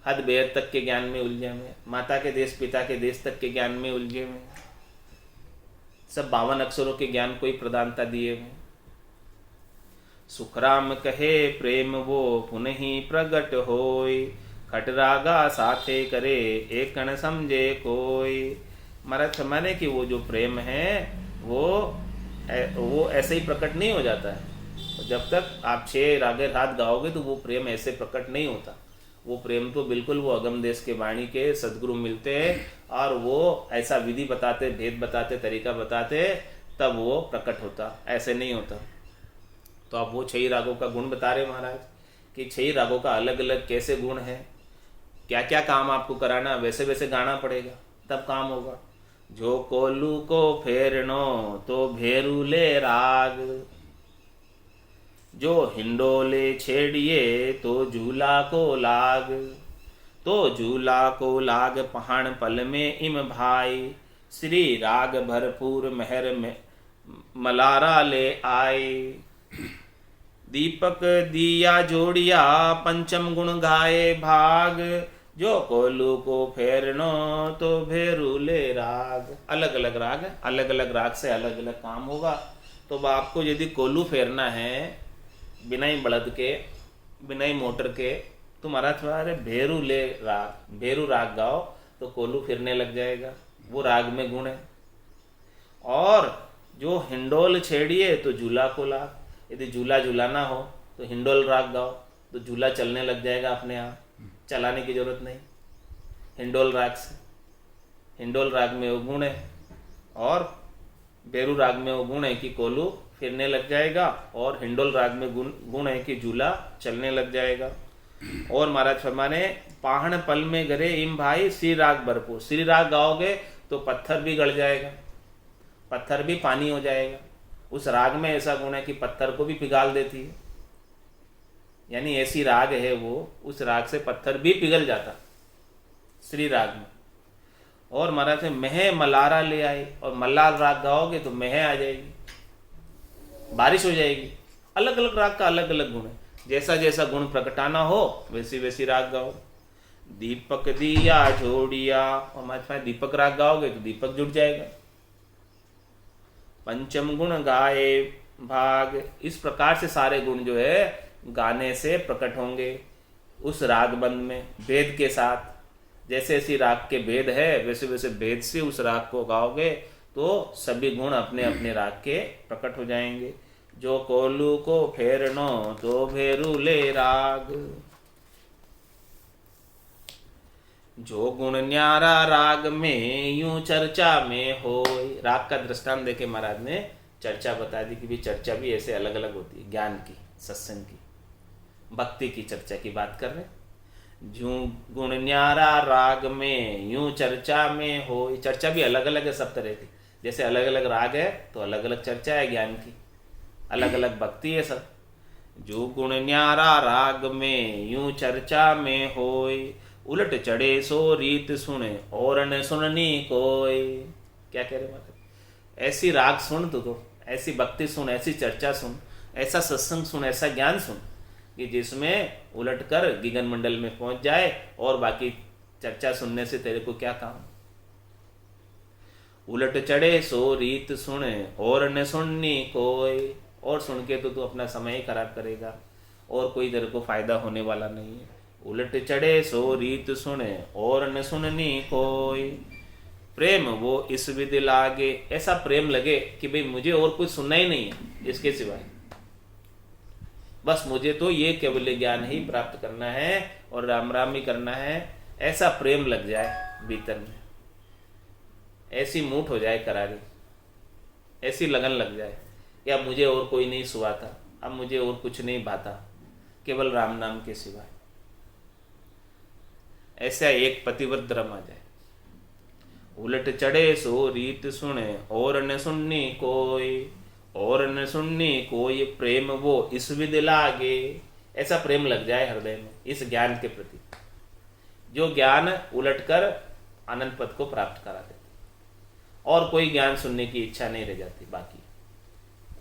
Speaker 1: हद बेहद तक के ज्ञान में उलझे हुए, माता के देश पिता के देश तक के ज्ञान में उलझे हुए, सब 52 अक्षरों के ज्ञान को ही प्रधानता दिए हुए। सुखराम कहे प्रेम वो पुनः ही प्रगट होय, खटरागा साथे करे एकन समझे कोई। महाराज समाने कि वो जो प्रेम है वो ऐसे ही प्रकट नहीं हो जाता है। जब तक आप 6 रागे रात गाओगे तो वो प्रेम ऐसे प्रकट नहीं होता। वो प्रेम तो बिल्कुल वो अगम देश के वाणी के सदगुरु मिलते हैं और वो ऐसा विधि बताते, भेद बताते, तरीका बताते, तब वो प्रकट होता, ऐसे नहीं होता। तो आप वो 6 रागों का गुण बता रहे महाराज कि 6 रागों का अलग अलग कैसे गुण है, क्या क्या काम आपको कराना, वैसे वैसे गाना पड़ेगा तब काम होगा। जो कोलू को फेरनो तो भेरूले राग, जो हिंडोले छेड़िए तो झूला को लाग, तो झूला को लाग पहाड़ पल में इम भाई, श्री राग भरपूर मेहर में मलारा ले आए। दीपक दिया जोड़िया पंचम गुण गाए भाग, जो कोलू को फेरनो तो भेरूले राग। अलग अलग राग है, अलग अलग राग से अलग अलग काम होगा। तो आपको यदि कोलू फेरना है बिना ही बलद के, बिना ही मोटर के, तुम्हारा तुम्हारे भेरू ले राग, भेरू राग गाओ तो कोलू फिरने लग जाएगा, वो राग में गुण है। और जो हिंडोल छेड़िए तो झूला को लाग, यदि झूला झूलाना हो तो हिंडोल राग गाओ तो झूला चलने लग जाएगा अपने आप, चलाने की जरूरत नहीं। हिंडोल राग से, हिंडोल राग में वो गुण है और बेरू राग में वो गुण है कि कोलू फिरने लग जाएगा, और हिंडोल राग में गुण है कि झूला चलने लग जाएगा। और महाराज फरमाने पाहण पल में गरे इम भाई, श्री राग भरपूर। श्री राग गाओगे तो पत्थर भी गड़ जाएगा, पत्थर भी पानी हो जाएगा। उस राग में ऐसा गुण है कि पत्थर को भी पिघाल देती है। यानी ऐसी राग है वो, उस राग से पत्थर भी पिघल जाता श्री राग में। और महाराज ने मह मलारा ले आए, और मल्लार राग गाओगे तो मह आ जाएगी, बारिश हो जाएगी। अलग अलग राग का अलग अलग गुण है, जैसा जैसा गुण प्रकटाना हो वैसी वैसी राग गाओ। दीपक दिया जोड़िया, और महाराज दीपक राग गाओगे तो दीपक जुड़ जाएगा। पंचम गुण गाए भाग, इस प्रकार से सारे गुण जो है गाने से प्रकट होंगे उस राग बंद में, भेद के साथ। जैसे ऐसी राग के भेद है वैसे वैसे भेद से उस राग को गाओगे तो सभी गुण अपने अपने राग के प्रकट हो जाएंगे। जो कोलू को फेरनो तो भेरू ले राग, जो गुण न्यारा राग में यूं चर्चा में हो। राग का दृष्टांत देके महाराज ने चर्चा बता दी कि भी चर्चा भी ऐसे अलग अलग होती है, ज्ञान की, सत्संग की, भक्ति की चर्चा की बात कर रहे। जो गुण न्यारा राग में यूं चर्चा में हो, चर्चा भी अलग अलग है सब तरह की। जैसे अलग अलग राग है तो अलग अलग चर्चा है ज्ञान की, अलग अलग भक्ति है सब। जो गुण न्यारा राग में यूं चर्चा में होय, उलट चढ़े सो रीत सुने और न सुननी कोय। क्या कह रहे महाराज, ऐसी राग सुन तो ऐसी भक्ति सुन, ऐसी चर्चा सुन, ऐसा सत्संग सुन, ऐसा ज्ञान सुन कि जिसमें उलट कर गगन मंडल में पहुंच जाए, और बाकी चर्चा सुनने से तेरे को क्या काम। उलट चढ़े सो रीत सुने और न सुननी कोई, और सुन के तो तू अपना समय ही खराब करेगा और कोई तेरे को फायदा होने वाला नहीं है। उलट चढ़े सो रीत सुने और न सुननी कोई, प्रेम वो इस विधि लागे, ऐसा प्रेम लगे कि भाई मुझे और कुछ सुनना ही नहीं है इसके सिवाय, बस मुझे तो ये केवल ज्ञान ही प्राप्त करना है और राम राम ही करना है। ऐसा प्रेम लग जाए भीतर में, ऐसी मूठ हो जाए करारी, ऐसी लगन लग जाए कि अब मुझे और कोई नहीं सुहाता, अब मुझे और कुछ नहीं भाता केवल राम नाम के सिवाय। ऐसा एक पतिव्रत रमा जाए। उलट चढ़े सो रीत सुने और न सुननी कोई, और न सुननी कोई, प्रेम वो इस विधि लागे, ऐसा प्रेम लग जाए हृदय में इस ज्ञान के प्रति, जो ज्ञान उलट कर अनंत पद को प्राप्त करा देते, और कोई ज्ञान सुनने की इच्छा नहीं रह जाती बाकी,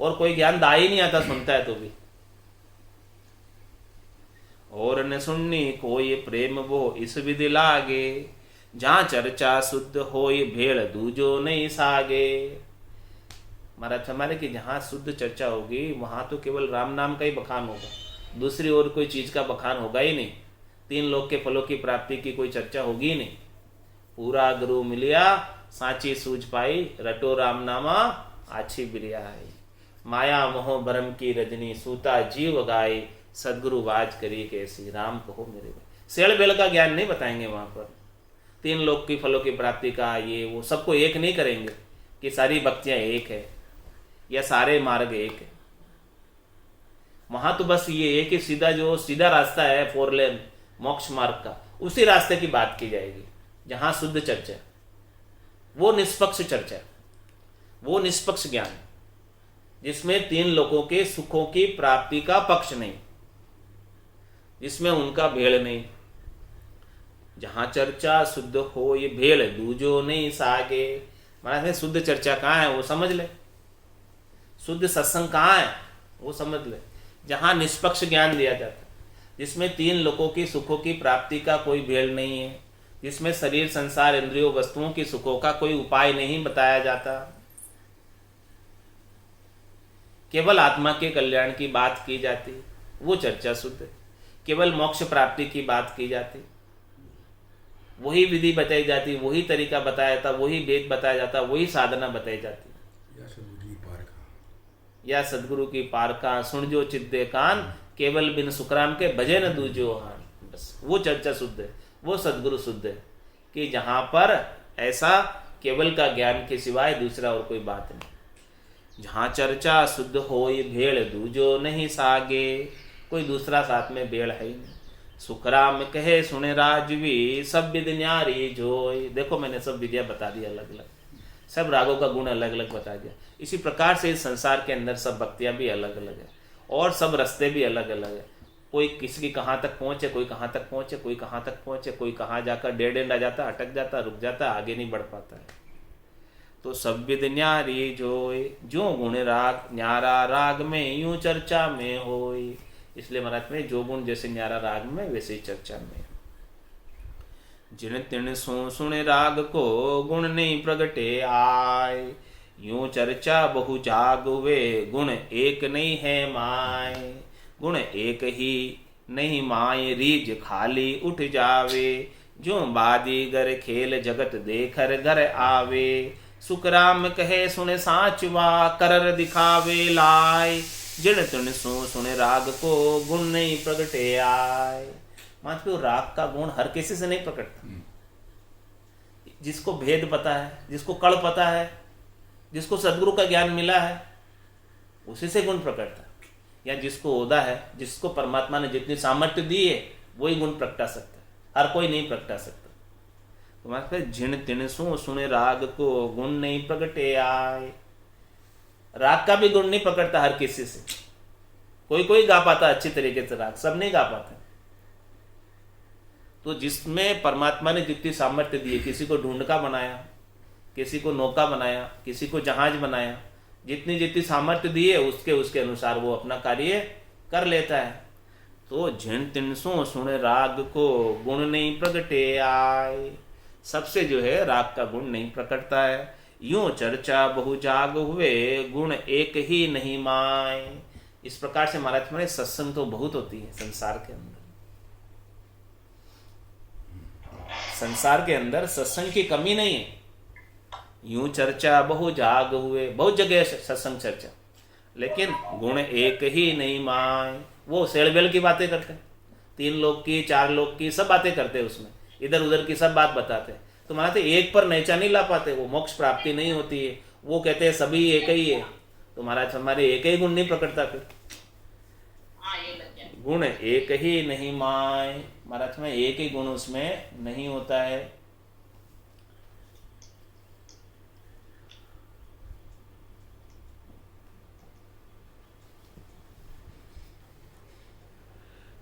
Speaker 1: और कोई ज्ञान दा ही नहीं आता सुनता है तो भी। और न सुननी कोई, प्रेम वो इस विधि लागे, जहां चर्चा शुद्ध होई भेड़ दूजो नहीं सागे। महाराज हमारे कि जहाँ शुद्ध चर्चा होगी वहाँ तो केवल राम नाम का ही बखान होगा, दूसरी और कोई चीज का बखान होगा ही नहीं, तीन लोक के फलों की प्राप्ति की कोई चर्चा होगी ही नहीं। पूरा गुरु मिलिया सांची सूझ पाई, रटो राम नामा आछी बिरिया है। माया मोह भरम की रजनी सूता जीव गाय, सदगुरु वाज करी कैसी राम कहो मेरे भाई। सेड़ बेल का ज्ञान नहीं बताएंगे वहां पर, तीन लोक की फलों की प्राप्ति का ये वो सबको एक नहीं करेंगे कि सारी भक्तियां एक है या सारे मार्ग एक है। वहां तो बस ये एक ही सीधा जो सीधा रास्ता है 4 लेन मोक्ष मार्ग का, उसी रास्ते की बात की जाएगी। जहां शुद्ध चर्चा, वो निष्पक्ष चर्चा, वो निष्पक्ष ज्ञान जिसमें तीन लोगों के सुखों की प्राप्ति का पक्ष नहीं, जिसमें उनका भेड़ नहीं। जहां चर्चा शुद्ध हो ये भेड़ दूजो नहीं सागे। महाराज शुद्ध चर्चा कहाँ है वो समझ ले, शुद्ध सत्संग कहाँ है वो समझ ले। जहां निष्पक्ष ज्ञान दिया जाता है, जिसमें तीन लोगों की सुखों की प्राप्ति का कोई भेड़ नहीं है, जिसमें शरीर संसार इंद्रियों वस्तुओं की सुखों का कोई उपाय नहीं बताया जाता, केवल आत्मा के कल्याण की बात की जाती, वो चर्चा शुद्ध है। केवल मोक्ष प्राप्ति की बात की जाती, वही विधि बताई जाती, वही तरीका बताया जाता, वही वेद बताया जाता, वही साधना बताई जाती। या सदगुरु की पारका सुन जो चिद्दे कान, केवल बिन सुखराम के भजे न दूजो हान। बस वो चर्चा शुद्ध है, वो सदगुरु शुद्ध है कि जहां पर ऐसा केवल का ज्ञान के सिवाय दूसरा और कोई बात नहीं। जहां चर्चा शुद्ध होई भेड़ दूजो नहीं सागे, कोई दूसरा साथ में भेड़ है ही नहीं। सुखराम कहे सुने राजवी सब विधि न्यारी जोई। देखो मैंने सब विधियां बता दी अलग अलग, सब रागों का गुण अलग अलग बता दिया। इसी प्रकार से इस संसार के अंदर सब भक्तियां भी अलग अलग है और सब रास्ते भी अलग अलग है। कोई किसी की कहाँ तक पहुँचे, कोई कहाँ तक पहुँचे, कोई कहाँ तक पहुँचे, कोई कहाँ जाकर डेड एंड आ जाता, अटक जाता, रुक जाता, आगे नहीं बढ़ पाता है। तो सब विद न्यारी जोय, जो गुण राग न्यारा राग में यूं चर्चा में होय। इसलिए महाराज में जो गुण जैसे न्यारा राग में वैसे ही चर्चा में। जिन तिन सुने राग को गुण नहीं प्रगटे आय, यूं चर्चा बहु जाग वे गुण एक नहीं है माय। गुण एक ही नहीं माय रीज खाली उठ जावे, जो बादीगर खेल जगत देखर घर आवे। सुखराम कहे सुने साचवा करर दिखावे लाय, जिन तिन सुने राग को गुण नहीं प्रगटे आय। मतलब राग का गुण हर किसी से नहीं प्रकटता। जिसको भेद पता है, जिसको कड़ पता है, जिसको सदगुरु का ज्ञान मिला है, उसी से गुण प्रकटता है। या जिसको ओदा है, जिसको परमात्मा ने जितनी सामर्थ्य दी है, वही गुण प्रगटा सकता है, हर कोई नहीं प्रगटा सकता। तो मतलब जिन तिन सुने राग को गुण नहीं प्रगटे आए। राग का भी गुण नहीं प्रकटता हर किसी से। कोई कोई गा पाता अच्छी तरीके से राग, सब नहीं गा पाते। तो जिसमें परमात्मा ने जितनी सामर्थ्य दी है, किसी को ढूंढका बनाया, किसी को नौका बनाया, किसी को जहाज बनाया, जितनी जितनी सामर्थ्य दी है उसके उसके अनुसार वो अपना कार्य कर लेता है। तो जिन तिन सुने राग को गुण नहीं प्रगटे आए। सबसे जो है राग का गुण नहीं प्रकटता है। यूं चर्चा बहु जाग हुए गुण एक ही नहीं माय। इस प्रकार से महाराज हमारे सत्संग तो बहुत होती है संसार के अंदर। संसार के अंदर सत्संग की कमी नहीं है। यूं चर्चा बहु जाग हुए, बहुत जगह सत्संग चर्चा, लेकिन गुण एक ही नहीं माय। वो सेड़बेल की बातें करते हैं, 3 लोग की 4 लोग की सब बातें करते हैं, उसमें इधर उधर की सब बात बताते हैं। तो महाराज एक पर नैचा नहीं ला पाते, वो मोक्ष प्राप्ति नहीं होती है। वो कहते हैं सभी एक ही है, तो महाराज हमारे एक ही गुण नहीं प्रकटता। फिर गुण एक ही नहीं माय, महाराज में एक ही गुण उसमें नहीं होता है।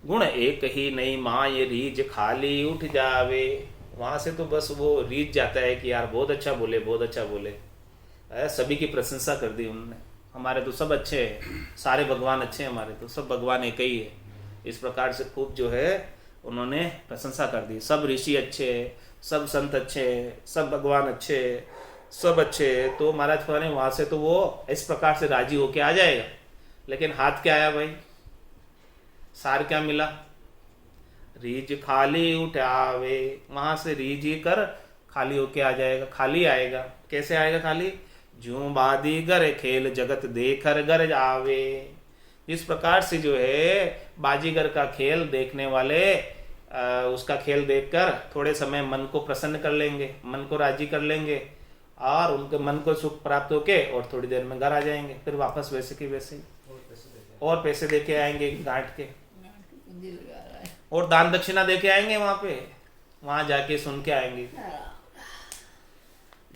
Speaker 1: गुण एक ही नहीं माय रीज खाली उठ जावे। वहां से तो बस वो रीझ जाता है कि यार बहुत अच्छा बोले, बहुत अच्छा बोले। सभी की प्रशंसा कर दी उन्होंने। हमारे तो सब अच्छे हैं, सारे भगवान अच्छे हैं, हमारे तो सब भगवान एक ही है। इस प्रकार से खूब जो है उन्होंने प्रशंसा कर दी। सब ऋषि अच्छे हैं, सब संत अच्छे हैं, सब भगवान अच्छे हैं, सब अच्छे हैं। तो महाराज फलाने वहां से तो वो इस प्रकार से राजी होके आ जाएगा। लेकिन हाथ क्या आया भाई, सार क्या मिला, रीज खाली उठावे। वहां से रीज ही कर खाली होके आ जाएगा, खाली आएगा। कैसे आएगा खाली, ज्यों बादी गर खेल जगत देखर गर आवे। इस प्रकार से जो है बाजीगर का खेल देखने वाले उसका खेल देखकर थोड़े समय मन को प्रसन्न कर लेंगे, मन को राजी कर लेंगे, और उनके मन को सुख प्राप्त होके और थोड़ी देर में घर आ जाएंगे। फिर वापस वैसे की वैसे ही और पैसे दे के आएंगे गांठ के, और दान दक्षिणा दे के आएंगे। वहां जाके सुन के आएंगे।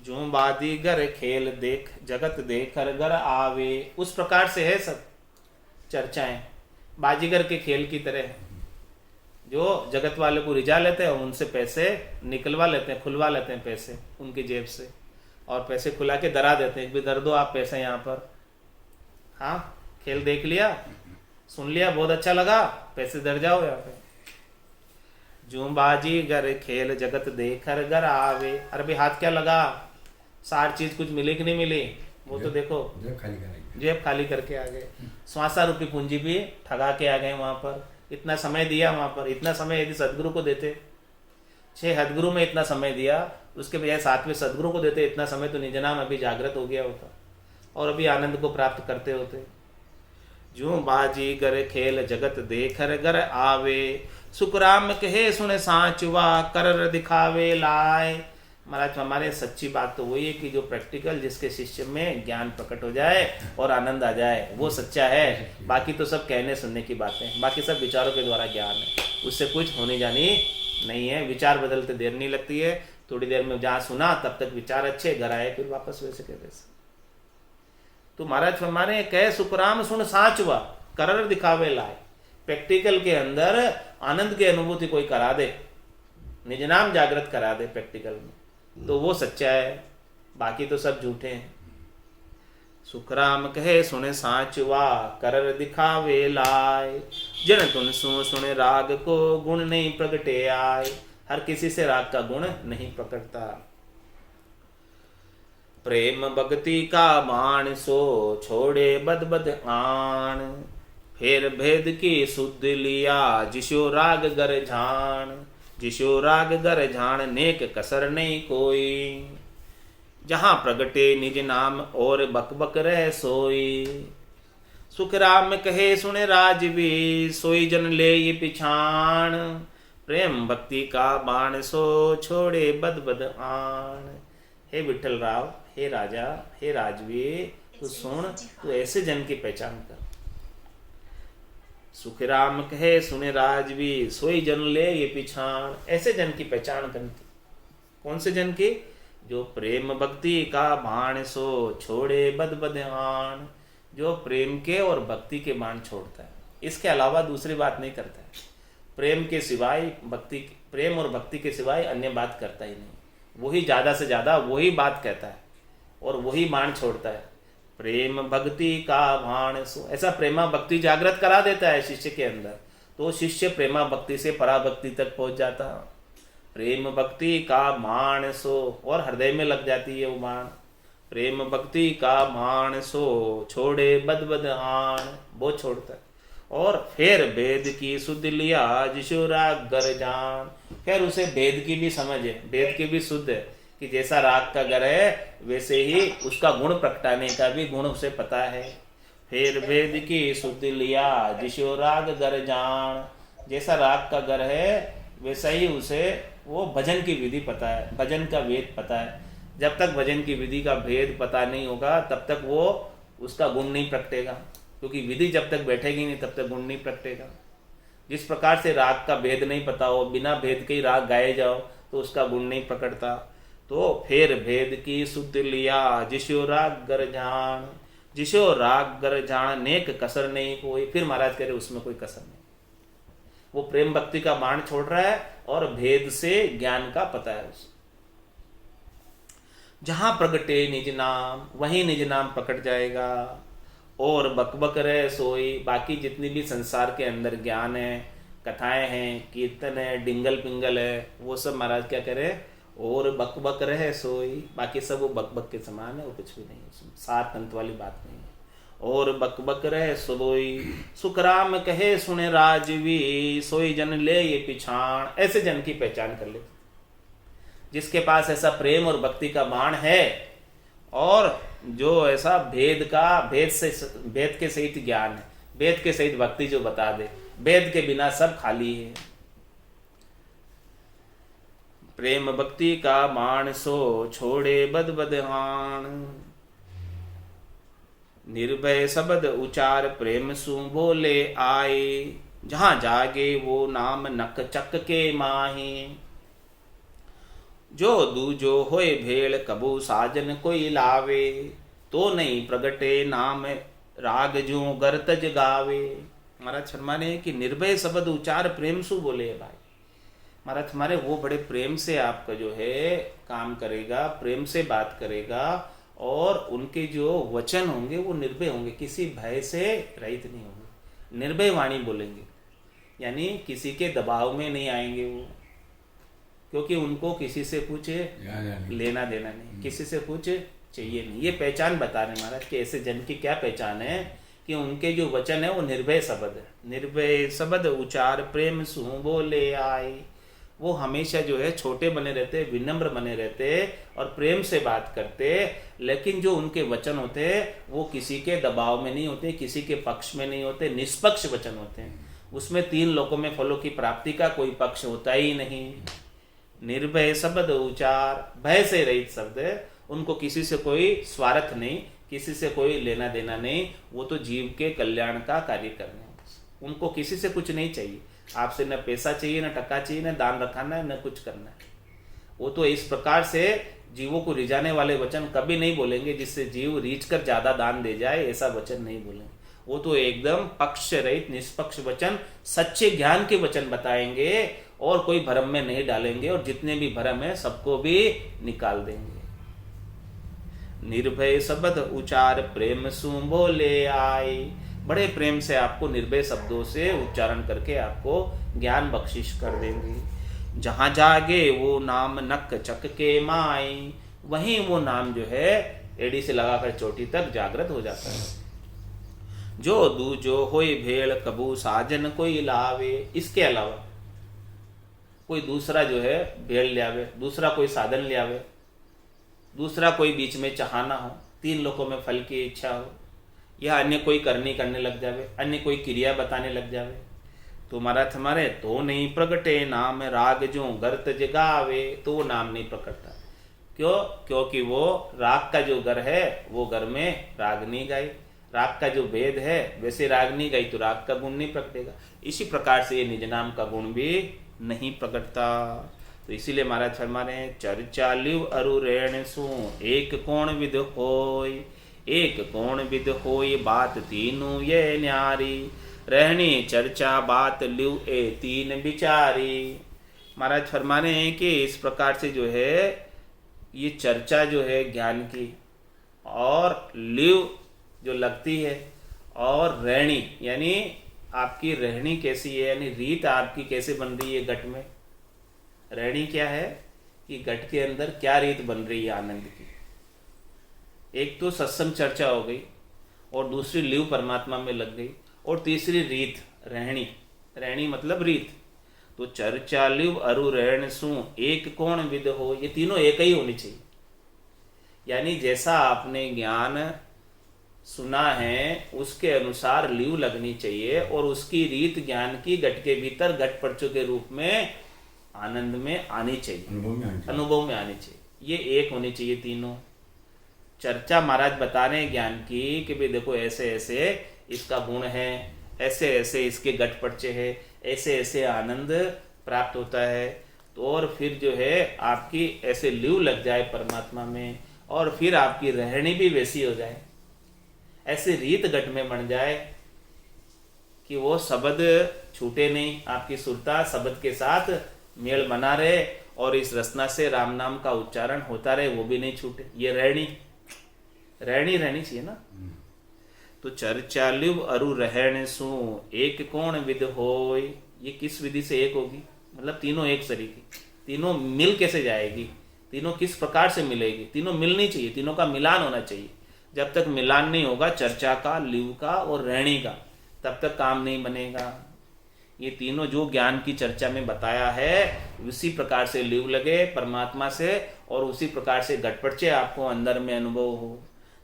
Speaker 1: जो बादीगर खेल देख जगत देखकर घर आवे। उस प्रकार से है सब चर्चाएं, बाजीगर के खेल की तरह है, जो जगत वाले को रिझा लेते हैं और उनसे पैसे निकलवा लेते हैं, खुलवा लेते हैं पैसे उनकी जेब से, और पैसे खुला के डरा देते हैं, भी दर दो आप पैसे यहाँ पर। हाँ, खेल देख लिया, सुन लिया, बहुत अच्छा लगा, पैसे दर जाओ यहाँ पे। जो बाजीगर खेल जगत देखकर घर आवे। अरे भाई हाथ क्या लगा, सार चीज कुछ मिली कि नहीं मिली, वो तो देखो जेब खाली करके आ गए। 500 रुपये पूंजी भी ठगा के आ गए वहां पर। इतना समय दिया वहां पर, इतना समय यदि सदगुरु को देते, 6 हदगुरु में इतना समय दिया, उसके बजाय 7वें सदगुरु को देते, इतना समय तो निजनाम अभी जागृत हो गया होता और अभी आनंद को प्राप्त करते होते। जो बाजी गर खेल जगत देखर घर आवे। सुखराम कहे सुने साचवा करर दिखावे लाए। महाराज हमारे सच्ची बात तो वही है कि जो प्रैक्टिकल जिसके शिष्य में ज्ञान प्रकट हो जाए और आनंद आ जाए, वो सच्चा है। बाकी तो सब कहने सुनने की बातें, बाकी सब विचारों के द्वारा ज्ञान है, उससे कुछ होने जानी नहीं है। विचार बदलते देर नहीं लगती है, थोड़ी देर में जहाँ सुना तब तक विचार अच्छे, घर आए फिर वापस वैसे के वैसे। तो महाराज हमारे कहे सुखराम सुन साचवा करर दिखावे लाए। प्रैक्टिकल के अंदर आनंद की अनुभूति कोई करा दे, निज नाम जागृत करा दे प्रैक्टिकल में, तो वो सच्चा है, बाकी तो सब झूठे हैं। सुखराम कहे सुने साचवा, करर दिखावे लाए, जन तुन सुने राग को, गुण नहीं प्रगटे आए। हर किसी से राग का गुण नहीं प्रकटता। प्रेम भक्ति का बाण सो, छोड़े बद बद आण, फेर भेद की सुध लिया, जिसो राग गर झाण। जिसो राग गर झाण, नेक कसर नहीं कोई, जहां प्रगटे निज नाम और बक बक रह सोई। सुखराम कहे सुने राजवी, सोई जन ले ये पिछाण, प्रेम भक्ति का बाण सो, छोड़े बद बद आण। हे विठल राव, हे राजा, हे राजवी, तू सुन, तू ऐसे जन की पहचान कर। सुखराम कहे सुने राजवी, सोई जन ले ये पिछाण, ऐसे जन की पहचान करती। कौन से जन की? जो प्रेम भक्ति का बाण सो, छोड़े बद बद आण, जो प्रेम के और भक्ति के बाण छोड़ता है, इसके अलावा दूसरी बात नहीं करता है। प्रेम के सिवाय भक्ति, प्रेम और भक्ति के सिवाय अन्य बात करता ही नहीं। वही ज्यादा से ज्यादा वही बात कहता है और वही बाण छोड़ता है। प्रेम भक्ति का बाण सो, ऐसा प्रेमा भक्ति जागृत करा देता है शिष्य के अंदर, तो शिष्य प्रेमा भक्ति से पराभक्ति तक पहुंच जाता। प्रेम भक्ति का बाण सो, और हृदय में लग जाती है वो बाण। प्रेम भक्ति का बाण सो, छोड़े बद बद आण, वो छोड़ता है। और फिर भेद की सुध लिया, जिसो राग गर जान, फिर उसे भेद की भी समझ है, भेद की भी शुद्ध है कि जैसा राग का गर है वैसे ही उसका गुण प्रगटाने का भी गुण उसे पता है। फिर भेद की सुध लिया, जिसो राग गर जान, जैसा राग का गर है वैसा ही उसे वो भजन की विधि पता है, भजन का वेद पता है। जब तक भजन की विधि का भेद पता नहीं होगा तब तक वो उसका गुण नहीं प्रगटेगा, क्योंकि विधि जब तक बैठेगी नहीं तब तक गुण नहीं प्रगटेगा। जिस प्रकार से राग का भेद नहीं पता हो, बिना भेद के ही राग गाए जाओ तो उसका गुण नहीं प्रकटता। तो फिर भेद की सुध लिया, जिसो राग गर जान, जिसो राग गर जान, नेक कसर नहीं कोई। फिर महाराज कह रहे उसमें कोई कसर नहीं, वो प्रेम भक्ति का बाण छोड़ रहा है और भेद से ज्ञान का पता है उसे। जहां प्रगटे निज नाम, वहीं निज नाम प्रकट जाएगा। और बकबक रहे सोई, बाकी जितनी भी संसार के अंदर ज्ञान है, कथाएं हैं, कीर्तन है, डिंगल पिंगल है, वो सब महाराज क्या करे, और बकबक रहे सोई, बाकी सब वो बकबक के समान है, वो कुछ भी नहीं, उसमें सार तंत्र वाली बात नहीं है। और बकबक रहे सोई, सुखराम कहे सुने राजवी, सोई जन ले ये पिछाण, ऐसे जन की पहचान कर ले जिसके पास ऐसा प्रेम और भक्ति का बाण है, और जो ऐसा भेद के सहित ज्ञान है, भेद के सहित भक्ति जो बता दे, भेद के बिना सब खाली है। प्रेम भक्ति का बाण सो, छोड़े बद बद हाण, निर्भय शब्द उचार प्रेम सु बोले आए, जहां जागे वो नाम नक चक के माही। जो दूजो होए भेड़ कबू साजन कोई लावे, तो नहीं प्रगटे नाम राग जो गरतज गावे। महाराज शर्मा कि निर्भय शब्द उचार प्रेम सु बोले भाई। महाराज हमारे वो बड़े प्रेम से आपका जो है काम करेगा, प्रेम से बात करेगा, और उनके जो वचन होंगे वो निर्भय होंगे, किसी भय से रहित नहीं होंगे, निर्भय वाणी बोलेंगे, यानी किसी के दबाव में नहीं आएंगे वो, क्योंकि उनको किसी से कुछ लेना देना नहीं, किसी से कुछ चाहिए नहीं। ये पहचान बता रहे महाराज कि ऐसे जन की क्या पहचान है कि उनके जो वचन है वो निर्भय शब्द है। निर्भय शब्द उचार प्रेम सु बोले आए, वो हमेशा जो है छोटे बने रहते, विनम्र बने रहते और प्रेम से बात करते, लेकिन जो उनके वचन होते वो किसी के दबाव में नहीं होते, किसी के पक्ष में नहीं होते, निष्पक्ष वचन होते हैं। उसमें 3 लोकों में फलों की प्राप्ति का कोई पक्ष होता ही नहीं। निर्भय शब्द उचार, भय से रहित शब्द है, उनको किसी से कोई स्वार्थ नहीं, किसी से कोई लेना देना नहीं, वो तो जीव के कल्याण का कार्य करने, उनको किसी से कुछ नहीं चाहिए, आपसे न पैसा चाहिए, न टका चाहिए, न दान रखाना है, न कुछ करना है। वो तो इस प्रकार से जीवों को रिझाने वाले वचन कभी नहीं बोलेंगे जिससे जीव रीझ कर ज्यादा दान दे जाए, ऐसा वचन नहीं बोलेंगे। वो तो एकदम पक्ष रहित निष्पक्ष वचन, सच्चे ज्ञान के वचन बताएंगे और कोई भ्रम में नहीं डालेंगे, और जितने भी भ्रम है सबको भी निकाल देंगे। निर्भय शब्द उचार प्रेम सु बोले आए, बड़े प्रेम से आपको निर्भय शब्दों से उच्चारण करके आपको ज्ञान बख्शिश कर देंगे। जहां जागे वो नाम नक चक के माए, वहीं वो नाम जो है एड़ी से लगाकर चोटी तक जागृत हो जाता है। जो दूजो होई भेड़ कबू साजन कोई लावे, इसके अलावा कोई दूसरा जो है भेड़ ले आवे, दूसरा कोई साधन ले आवे, दूसरा कोई बीच में चाहना हो, तीन लोगों में फल की इच्छा हो, या अन्य कोई करने लग जावे, अन्य कोई क्रिया बताने लग जावे, तो महाराज हमारे तो नहीं प्रगटे नाम राग जो गर्त जगावे, तो वो नाम नहीं प्रकटता। क्यों? क्योंकि वो राग का जो गर है वो गर में राग नहीं गाई, राग का जो भेद है वैसे राग नहीं गाई तो राग का गुण नहीं प्रकटेगा। इसी प्रकार से ये निज नाम का गुण भी नहीं प्रकटता। तो इसीलिए महाराज फरमा रहे हैं, चर्चा लिव अरु रेण सु एक कोण विद होय, एक कोण विद होय बात तीनों ये न्यारी, रहनी चर्चा बात लिव ए तीन विचारी। महाराज फरमा रहे हैं कि इस प्रकार से जो है ये चर्चा जो है ज्ञान की, और लिव जो लगती है, और रहनी यानी आपकी रहनी कैसी है, यानी रीत आपकी कैसे बन रही है घट में। रहनी क्या है कि घट के अंदर क्या रीत बन रही है आनंद की। एक तो सत्संग चर्चा हो गई, और दूसरी लिव परमात्मा में लग गई, और तीसरी रीत रहनी, रहनी मतलब रीत। तो चर्चा लिव अरु रहन सु एक कोण विद हो, ये तीनों एक ही होनी चाहिए। यानी जैसा आपने ज्ञान सुना है उसके अनुसार लिव लगनी चाहिए, और उसकी रीत ज्ञान की घट के भीतर घट पर्चों के रूप में आनंद में आनी चाहिए, अनुभव में आनी चाहिए। ये एक होनी चाहिए तीनों। चर्चा महाराज बता रहे हैं ज्ञान की कि भाई देखो ऐसे ऐसे इसका गुण है, ऐसे ऐसे इसके घट पर्चे है, ऐसे ऐसे आनंद प्राप्त होता है। तो और फिर जो है आपकी ऐसे लिव लग जाए परमात्मा में, और फिर आपकी रहनी भी वैसी हो जाए, ऐसे रीत घट में बन जाए कि वो शब्द छूटे नहीं, आपकी सुरता शब्द के साथ मेल बना रहे, और इस रसना से राम नाम का उच्चारण होता रहे, वो भी नहीं छूटे। ये रहनी रहनी चाहिए ना। तो चर्चा लिव अरु रहन सु एक कोण विद होय, ये किस विधि से एक होगी, मतलब तीनों एक सरीकी, तीनों मिल कैसे जाएगी, तीनों किस प्रकार से मिलेगी, तीनों मिलनी चाहिए, तीनों का मिलान होना चाहिए। जब तक मिलान नहीं होगा चर्चा का, लिव का और रहनी का, तब तक काम नहीं बनेगा। ये तीनों जो ज्ञान की चर्चा में बताया है उसी प्रकार से लिव लगे परमात्मा से, और उसी प्रकार से घटपटचे आपको अंदर में अनुभव हो।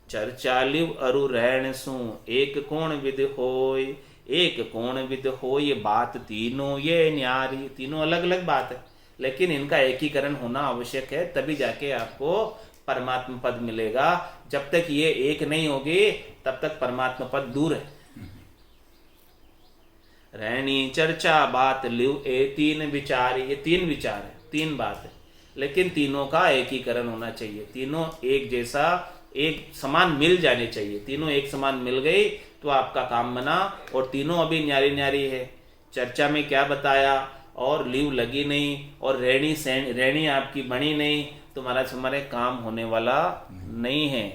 Speaker 1: चर्चा लिव अरु रहन सु एक कोण विद होय, एक कोण विद होय बात तीनों ये न्यारी। तीनों अलग अलग बात है, लेकिन इनका एकीकरण होना आवश्यक है, तभी जाके आपको परमात्मा पद मिलेगा। जब तक ये एक नहीं होगी तब तक परमात्मा पद दूर है। रहनी चर्चा बात लिव ए तीन विचार, ये तीन विचार है, तीन बात है, लेकिन तीनों का एकीकरण होना चाहिए। तीनों एक जैसा एक समान मिल जाने चाहिए। तीनों एक समान मिल गई तो आपका काम बना, और तीनों अभी न्यारी न्यारी है। चर्चा में क्या बताया और लिव लगी नहीं, और रहनी आपकी बनी नहीं, तो महाराज हमारे काम होने वाला नहीं है।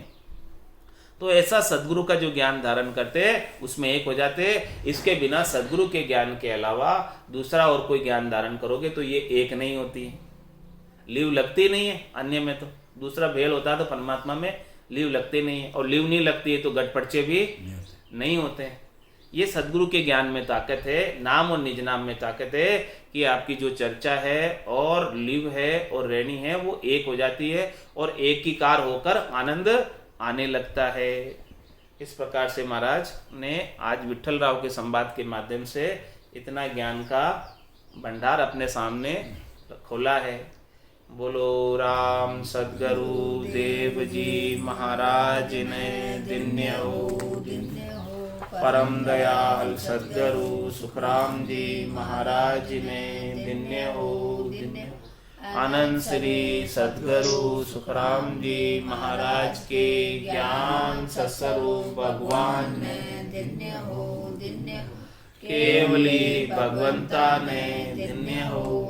Speaker 1: तो ऐसा सदगुरु का जो ज्ञान धारण करते उसमें एक हो जाते। इसके बिना सदगुरु के ज्ञान के अलावा दूसरा और कोई ज्ञान धारण करोगे तो ये एक नहीं होती है, लिव लगती नहीं है। अन्य में तो दूसरा भेल होता है, तो परमात्मा में लिव लगती नहीं है, और लिव नहीं लगती है तो गटपड़चे भी नहीं होते। ये सदगुरु के ज्ञान में ताकत है, नाम और निज नाम में ताकत है कि आपकी जो चर्चा है और लिव है और रहनी है वो एक हो जाती है, और एक ही कार होकर आनंद आने लगता है। इस प्रकार से महाराज ने आज विट्ठल राव के संवाद के माध्यम से इतना ज्ञान का भंडार अपने सामने खोला है। बोलो राम सद्गुरु देव जी महाराज ने दिन्य हो, परम दयाल सद्गुरु सुखराम जी महाराज ने दिन्य हो। अनंत श्री सद्गुरु सुखराम जी महाराज के ज्ञान सत्स्वरूप भगवान ने
Speaker 2: धन्य हो धन्य हो
Speaker 1: केवली भगवंता ने धन्य हो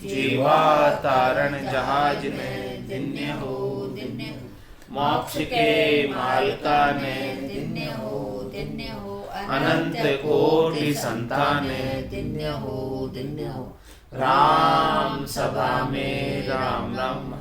Speaker 1: जीवा तारण जहाज ने धन्य हो मोक्ष के मालका ने
Speaker 2: धन्य हो
Speaker 1: अनंत कोटि संताने
Speaker 2: धन्य हो
Speaker 1: राम सभा में राम राम